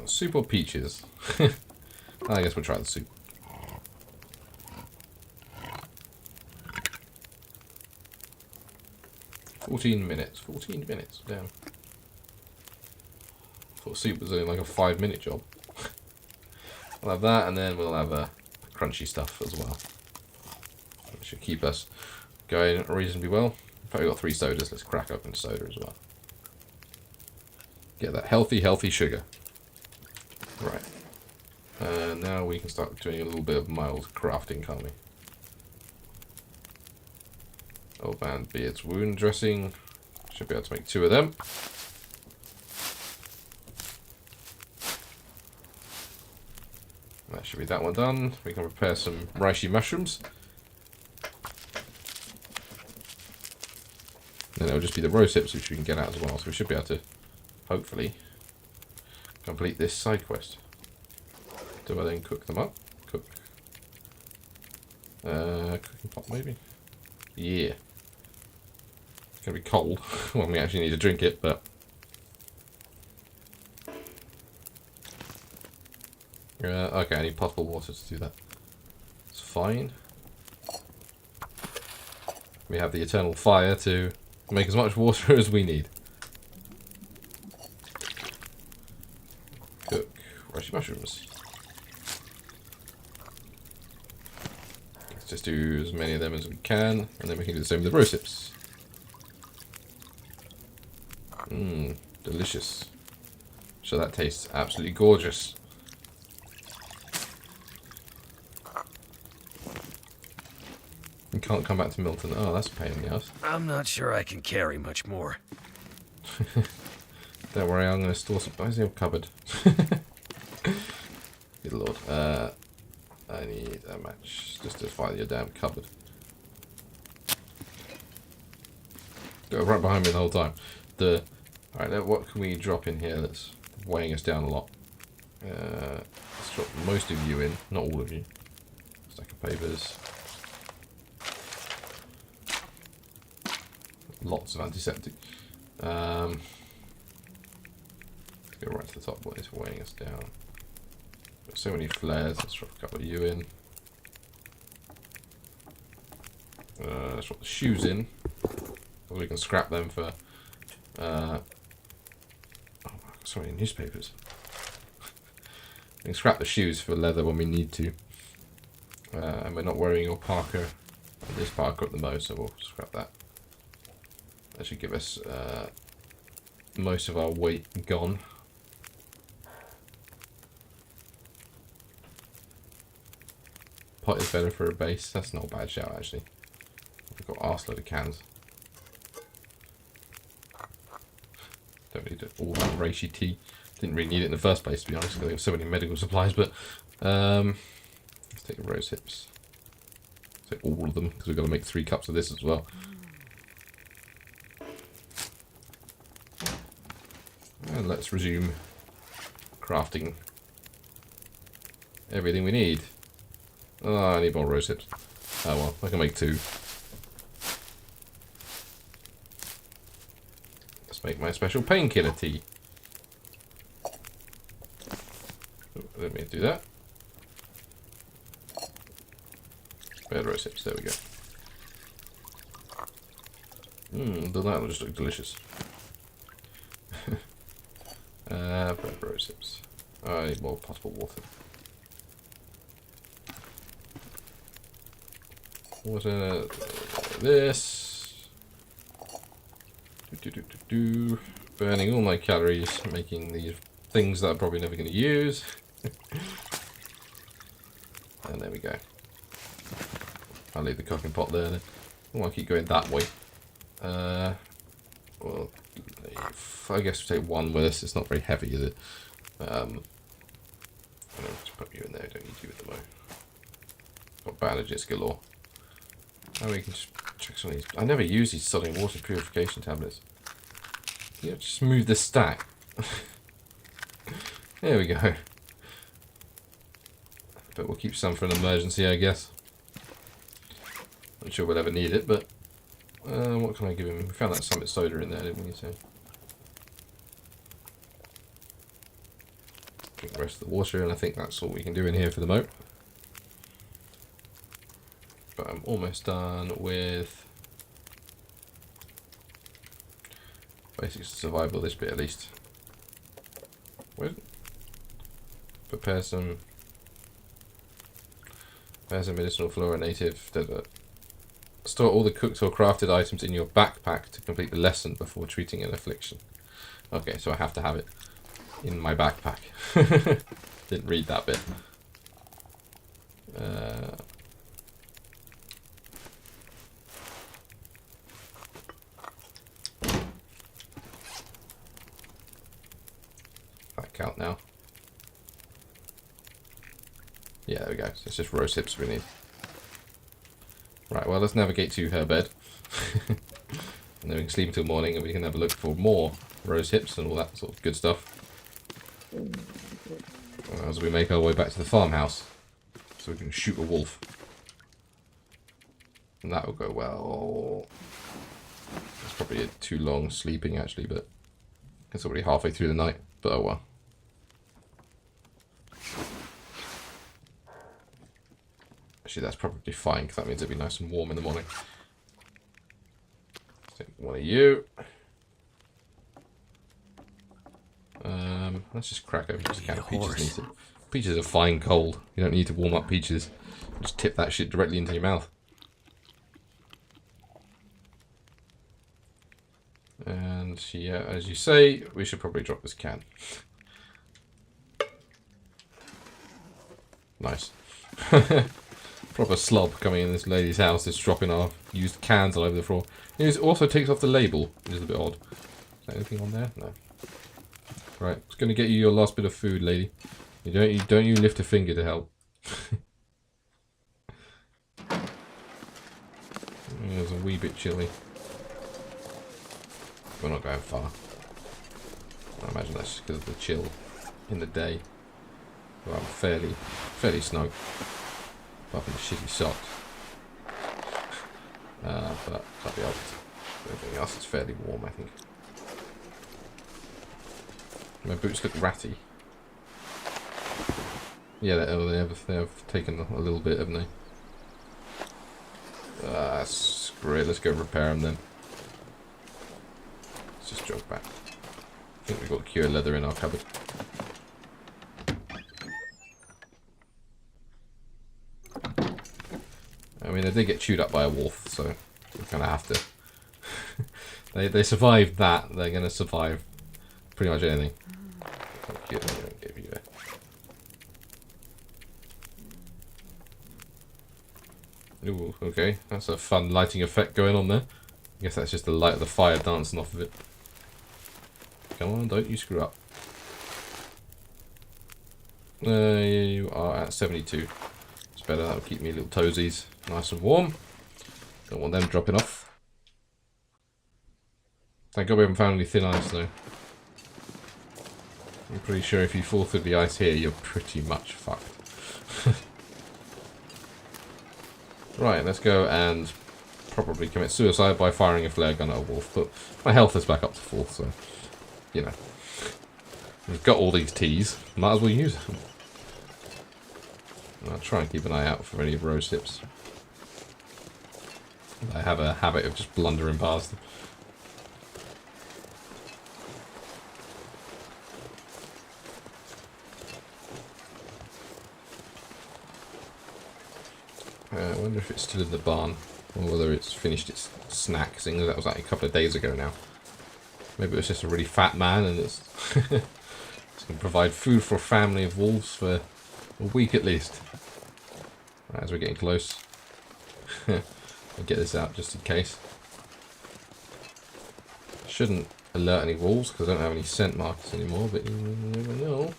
Soup or peaches? I guess we'll try the soup. $14 minutes. 14 minutes. Damn. Thought soup was only like a 5-minute job. We'll have that, and then we'll have crunchy stuff as well. That should keep us going reasonably well. In fact, we've got 3 sodas. Let's crack open soda as well. Get that healthy sugar. Right. Now we can start doing a little bit of mild crafting, can't we? Old Man Beard's wound dressing. Should be able to make 2 of them. That should be that one done. We can prepare some reishi mushrooms. Then it'll just be the rose hips which we can get out as well. So we should be able to, hopefully, complete this side quest. Do I then cook them up? Cook. Cooking pot maybe? Yeah. gonna be cold when we actually need to drink it, but okay, I need potable water to do that. It's fine. We have the eternal fire to make as much water as we need. Cook rushy mushrooms. Let's just do as many of them as we can, and then we can do the same with the rose hips. Mmm, delicious. So that tastes absolutely gorgeous. You can't come back to Milton. Oh, that's a pain in the ass. I'm not sure I can carry much more. Don't worry, I'm going to store some. Where's the old cupboard? Good lord. I need a match just to find your damn cupboard. Go right behind me the whole time. Alright, what can we drop in here that's weighing us down a lot? Let's drop most of you in, not all of you. Stack of papers. Lots of antiseptic. Let's go right to the top. What is weighing us down? Got so many flares. Let's drop a couple of you in. Let's drop the shoes in. Or we can scrap them for. Oh, so many newspapers. We can scrap the shoes for leather when we need to. And we're not wearing your Parker. This Parker at the most, so we'll scrap that. That should give us most of our weight gone. Pot is better for a base. That's not a bad shout, actually. We've got arse load of cans. Don't need all that reishi tea. Didn't really need it in the first place, to be honest, because we have so many medical supplies. But let's take the rose hips. Take all of them, because we've got to make 3 cups of this as well. And let's resume crafting everything we need. Oh, I need more rose hips. Oh well, I can make 2. Let's make my special painkiller tea. Oh, let me do that. Spare rose hips, there we go. That will just look delicious. Bread rose hips. I need more potable water. Water. This. Burning all my calories, making these things that I'm probably never going to use. And there we go. I'll leave the cooking pot there then. Oh, I keep going that way. Well, I guess we take 1 with us. It's not very heavy, is it? I'm going to put you in there. Don't need you at the moment. Got bandages galore. Oh, we can just check some of these. I never use these sodium water purification tablets. Yeah, just move the stack. There we go. But we'll keep some for an emergency, I guess. Not sure we'll ever need it, but what can I give him? We found that Summit soda in there, didn't we? So drink the rest of the water, and I think that's all we can do in here for the moment. But I'm almost done with basic survival, this bit at least. Prepare some medicinal flora native. Store all the cooked or crafted items in your backpack to complete the lesson before treating an affliction. Okay, so I have to have it in my backpack. Didn't read that bit. Back out now. Yeah, there we go. So it's just rose hips we need. Right, well, let's navigate to her bed. And then we can sleep until morning and we can have a look for more rose hips and all that sort of good stuff. As we make our way back to the farmhouse. So we can shoot a wolf. And that will go well. probably too long sleeping actually, but it's already halfway through the night. But oh well. Actually, that's probably fine because that means it'll be nice and warm in the morning. Let's take one of you. Let's just crack open this can of peaches. Needs it. Peaches are fine cold. You don't need to warm up peaches. Just tip that shit directly into your mouth. And yeah, as you say, we should probably drop this can. Nice. Proper slob coming in this lady's house, just dropping our used cans all over the floor. It also takes off the label, which is a bit odd. Is there anything on there? No. Right, it's going to get you your last bit of food, lady. Don't you lift a finger to help. It was a wee bit chilly. We're not going far. I imagine that's just because of the chill in the day. Well, I'm fairly snug. Apart from the shitty socks. But that'll be helped. Everything else is fairly warm, I think. My boots look ratty. Yeah, they have taken a little bit, haven't they? Screw it. Let's go repair them then. Let's just jog back. I think we've got cured leather in our cupboard. I mean, they did get chewed up by a wolf, so we kind of have to. They survived that. They're going to survive pretty much anything. Ooh, okay. That's a fun lighting effect going on there. I guess that's just the light of the fire dancing off of it. Come on, don't you screw up. You are at 72. It's better, that'll keep me little toesies nice and warm. Don't want them dropping off. Thank God we haven't found any thin ice though. I'm pretty sure if you fall through the ice here, you're pretty much fucked. Right, let's go and probably commit suicide by firing a flare gun at a wolf. But my health is back up to full, so, you know. We've got all these teas, might as well use them. I'll try and keep an eye out for any rose hips. I have a habit of just blundering past them. I wonder if it's still in the barn, or whether it's finished its snack, seeing that was like a couple of days ago now. Maybe it was just a really fat man and it's going to provide food for a family of wolves for a week at least. Right, as we're getting close, I'll get this out just in case. Shouldn't alert any wolves because I don't have any scent markers anymore, but you never know.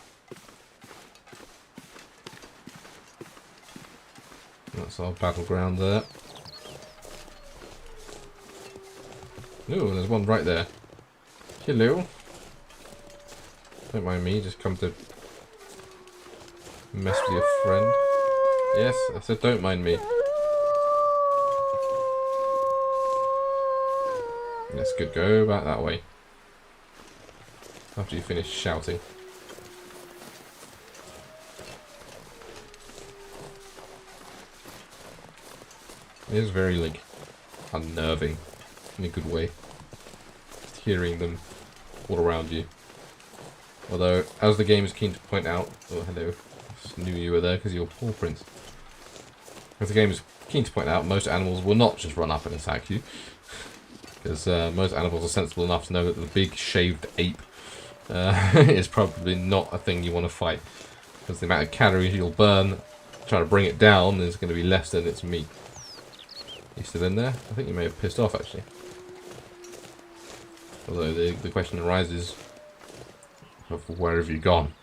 That's our battleground there. Ooh, there's one right there. Hello. Don't mind me, just come to mess with your friend. Yes, I said don't mind me. That's good, go back that way. After you finish shouting. It is very, like, unnerving in a good way. Just hearing them all around you. Although, as the game is keen to point out... Oh, hello. Just knew you were there because you're paw prints. As the game is keen to point out, most animals will not just run up and attack you. Because most animals are sensible enough to know that the big shaved ape is probably not a thing you want to fight. Because the amount of calories you'll burn trying to bring it down is going to be less than its meat. You still in there? I think you may have pissed off actually. Although the question arises of where have you gone?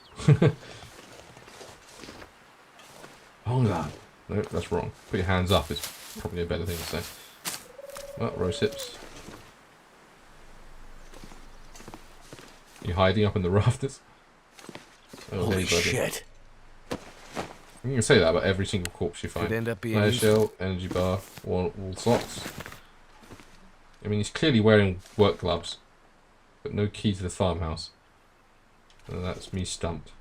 Hold on. No, that's wrong. Put your hands up is probably a better thing to say. Oh, rose hips. You hiding up in the rafters? Oh, holy shit. You can say that about every single corpse you find. Could end up being Flare shell, energy bar, wool socks. I mean, he's clearly wearing work gloves, but no key to the farmhouse. And that's me stumped.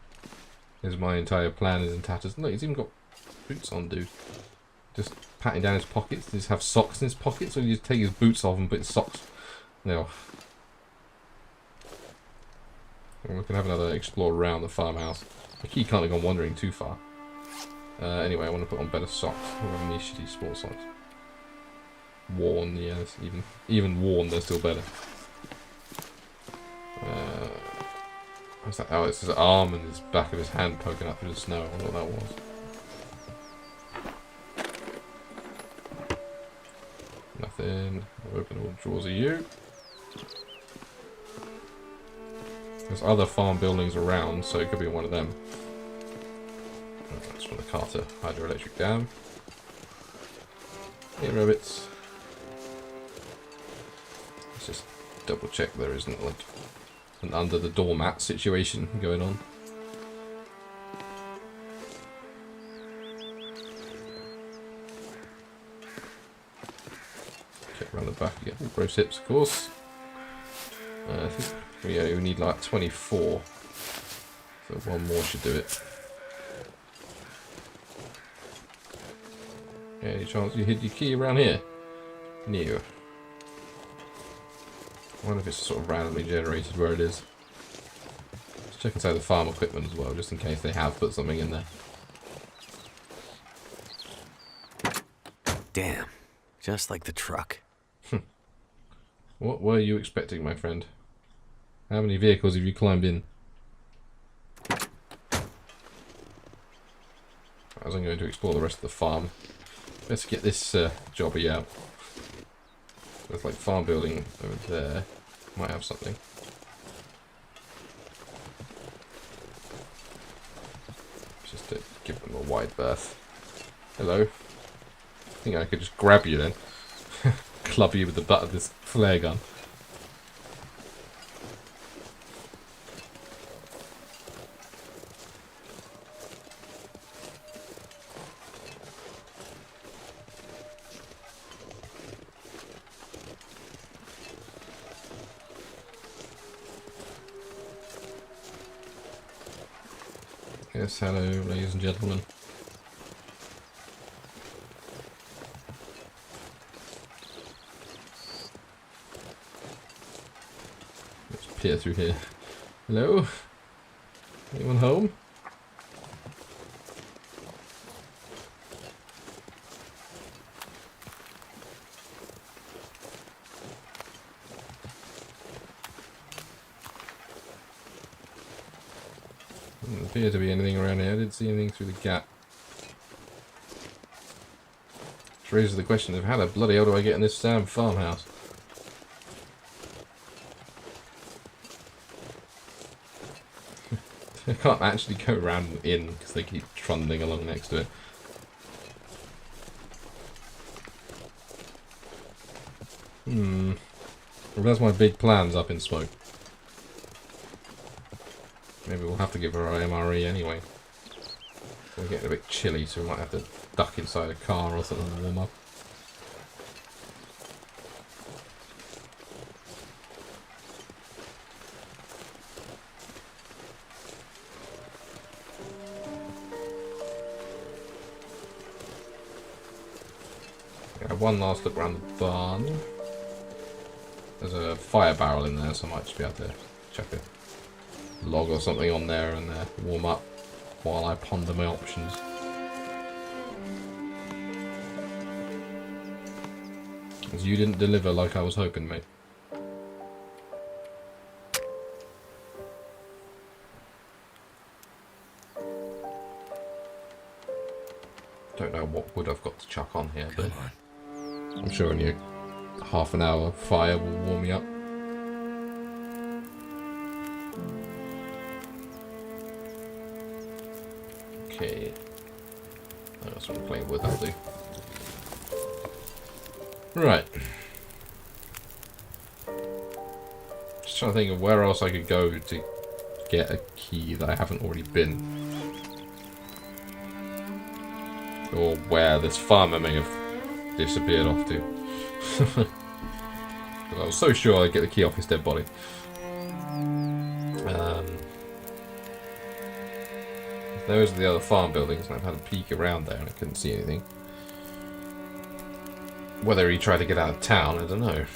Here's my entire plan is in tatters. Look, he's even got boots on, dude. Just patting down his pockets. Does he have socks in his pockets, or do you just take his boots off and put his socks? No. We can have another explore around the farmhouse. The key can't have gone wandering too far. Anyway, I want to put on better socks. I don't have any shitty sport socks. Worn, yes. Even worn, they're still better. What's that? Oh, it's his arm and his back of his hand poking up through the snow. I wonder what that was. Nothing. I'll open all the drawers of you. There's other farm buildings around, so it could be one of them. Oh, that's from the Carter hydroelectric dam. Hey, rabbits. Let's just double check there isn't like an under the doormat situation going on. Check around the back again. Gross hips, of course. I think we need like 24. So one more should do it. Yeah, any chance you hid your key around here? No. I wonder if it's sort of randomly generated where it is. Let's check inside the farm equipment as well, just in case they have put something in there. Damn. Just like the truck. What were you expecting, my friend? How many vehicles have you climbed in? As I'm going to explore the rest of the farm. Let's get this jobby out. There's like farm building over there. Might have something. Just to give them a wide berth. Hello. I think I could just grab you then. Club you with the butt of this flare gun. Yes, hello, ladies and gentlemen. Let's peer through here. Hello? Anyone home? Doesn't appear to be anything around here. I didn't see anything through the gap. Which raises the question of how the bloody hell do I get in this damn farmhouse? I can't actually go around in because they keep trundling along next to it. Well, that's my big plans up in smoke. Maybe we'll have to give her our MRE anyway. We're getting a bit chilly, so we might have to duck inside a car or something to warm up. One last look around the barn. There's a fire barrel in there, so I might just be able to chuck a log or something on there and warm up while I ponder my options. As you didn't deliver like I was hoping, mate. Don't know what wood I've got to chuck on here, but I'm sure only a half an hour fire will warm me up. Okay. That's what I'm playing with, that'll do. Right. Just trying to think of where else I could go to get a key that I haven't already been. Or where this farmer may have disappeared off to. I was so sure I'd get the key off his dead body. Those are the other farm buildings, and I've had a peek around there and I couldn't see anything. Whether he tried to get out of town, I don't know.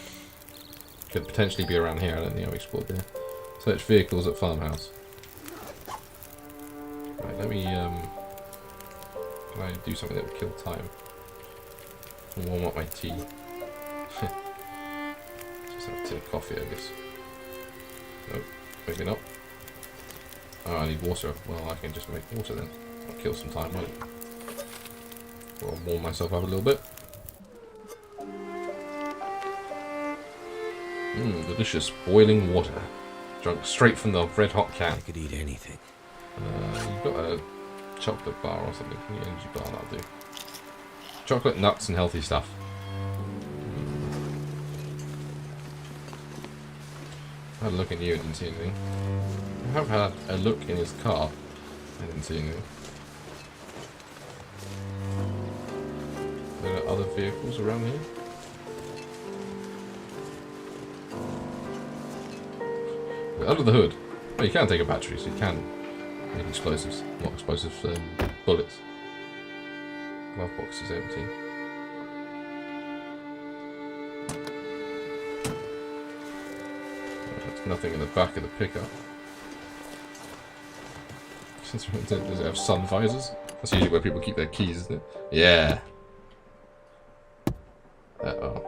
Could potentially be around here, I don't think I've explored there. Search vehicles at farmhouse. Right, let me, can I do something that would kill time? Warm up my tea. Just have a tin of coffee, I guess. Nope, maybe not. Oh, I need water. Well, I can just make water then. I'll kill some time, won't it? I'll warm myself up a little bit. Mmm, delicious boiling water. Drunk straight from the red hot can. I could eat anything. You've got a chocolate bar or something. An energy bar, that'll do. Chocolate, nuts, and healthy stuff. I had a look in you and didn't see anything. I have had a look in his car. I didn't see anything. There are other vehicles around here. Under the hood. Oh, you can take a battery, so you can make explosives. Not explosives, bullets. Glove box is empty. There's nothing in the back of the pickup. Does it have sun visors? That's usually where people keep their keys, isn't it? Yeah. Uh-oh.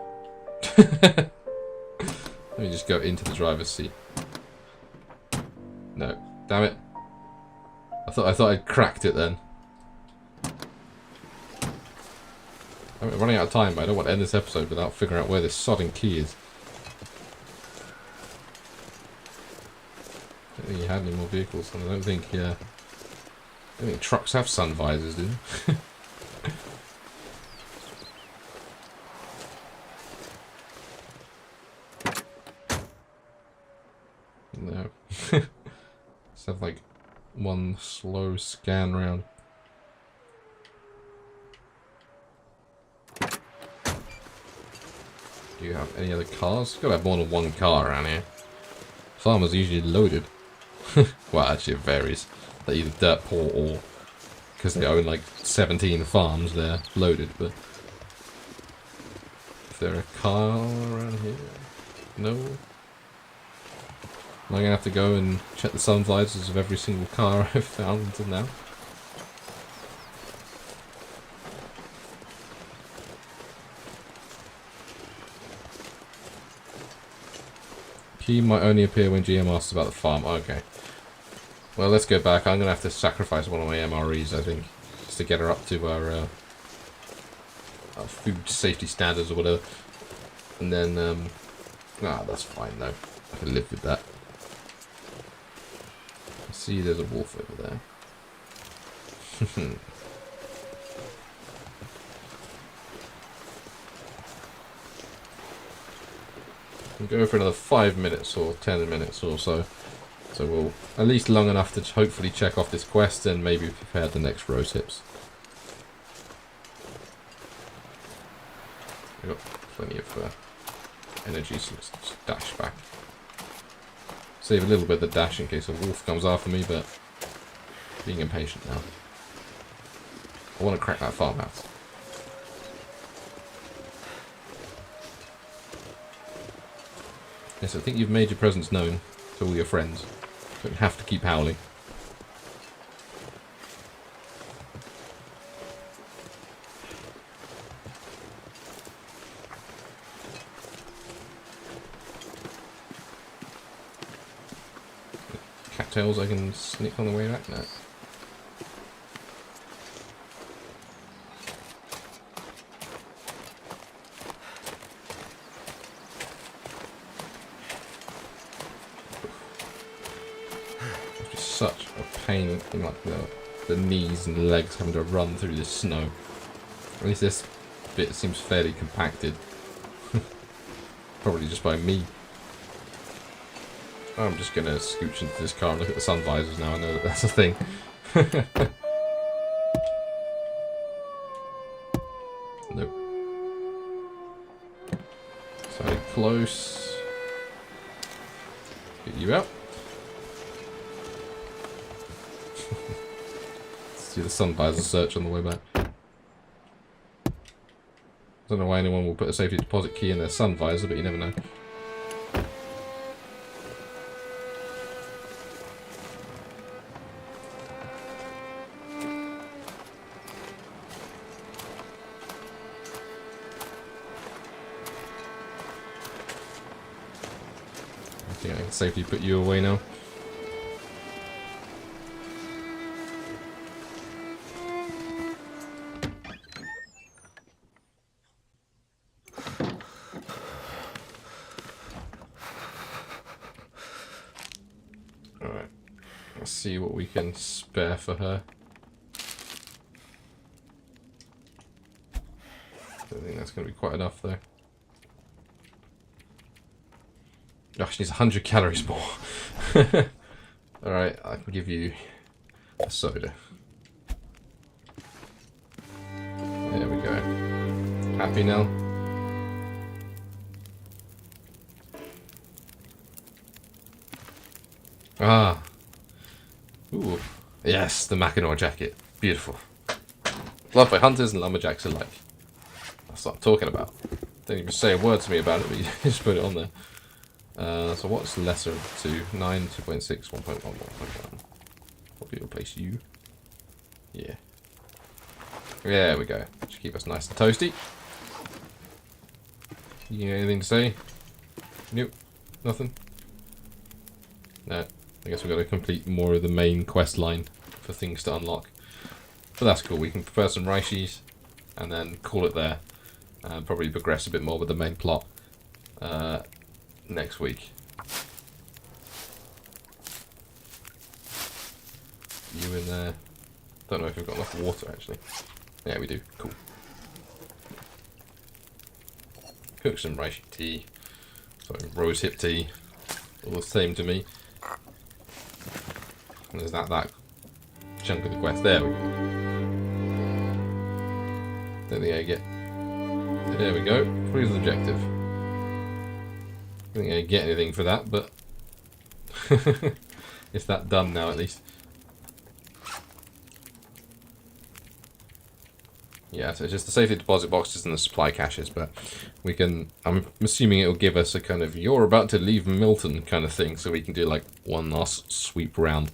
Let me just go into the driver's seat. No. Damn it. I thought I'd cracked it then. I'm running out of time, but I don't want to end this episode without figuring out where this sodding key is. I don't think he had any more vehicles, and I don't think trucks have sun visors, do they? No. Just have like one slow scan round. Do you have any other cars? You've got to have more than one car around here. Farmers are usually loaded. Well, actually it varies. They're either dirt poor or because they own like 17 farms, they're loaded. But is there a car around here? No. Am I going to have to go and check the sun visors of every single car I've found until now? Key might only appear when GM asks about the farm. Okay. Well, let's go back. I'm going to have to sacrifice one of my MREs, I think. Just to get her up to our food safety standards or whatever. And then, that's fine though. I can live with that. I see there's a wolf over there. We'll go for another 5 minutes or 10 minutes or so. So we'll at least long enough to hopefully check off this quest and maybe prepare the next row tips. We've got plenty of energy, so let's just dash back. Save a little bit of the dash in case a wolf comes after me, but being impatient now. I want to crack that farmhouse. Yes, I think you've made your presence known to all your friends. Don't have to keep howling. Cattails I can sneak on the way back now. Such a pain in like the knees and legs having to run through this snow. At least this bit seems fairly compacted. Probably just by me. I'm just gonna scooch into this car and look at the sun visors now. I know that that's a thing. Nope. So close. Get you out. Let's do the sun visor search on the way back. I don't know why anyone will put a safety deposit key in their sun visor, but you never know. I think I can safely put you away now. Alright, let's see what we can spare for her. I think that's going to be quite enough though. Oh, she needs 100 calories more. Alright, I can give you a soda. There we go. Happy now? Ah. Ooh. Yes, the Mackinac jacket. Beautiful. Loved by hunters and lumberjacks alike. That's what I'm talking about. Don't even say a word to me about it, but you just put it on there. So what's lesser of the two? 9, 2.6, 1.1, 1.1. Probably replace you. Yeah. There we go. Should keep us nice and toasty. You got anything to say? Nope. Nothing? No. I guess we've got to complete more of the main quest line for things to unlock. But that's cool. We can prepare some Raishis and then call it there. And probably progress a bit more with the main plot next week. You in there. Don't know if we've got enough water actually. Yeah, we do. Cool. Cook some reishi tea. Sorry, rosehip tea. All the same to me. And there's that chunk of the quest. There we go. Don't think I get. There we go. Prove the objective. I don't think I get anything for that, but it's that done now at least. Yeah, so it's just the safety deposit boxes and the supply caches, but we can, I'm assuming it'll give us a kind of, you're about to leave Milton kind of thing, so we can do like one last sweep round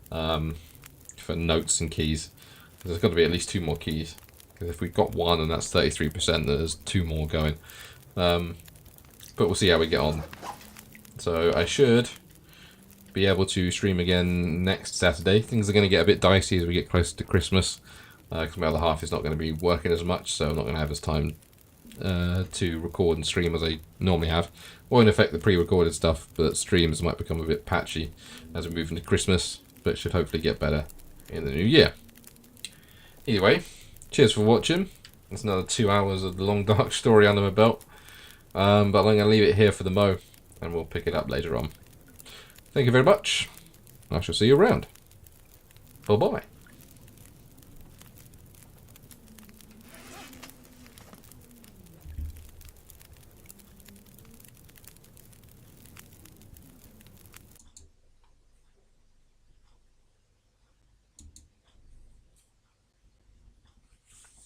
for notes and keys. There's got to be at least 2 more keys, because if we've got 1 and that's 33%, there's 2 more going. But we'll see how we get on. So I should be able to stream again next Saturday. Things are going to get a bit dicey as we get closer to Christmas. Because my other half is not going to be working as much, so I'm not going to have as time to record and stream as I normally have. Won't affect the pre-recorded stuff, but streams might become a bit patchy as we move into Christmas, but should hopefully get better in the new year. Either way, cheers for watching. That's another 2 hours of the long dark story under my belt. But I'm going to leave it here for the mo, and we'll pick it up later on. Thank you very much. I shall see you around. Bye-bye.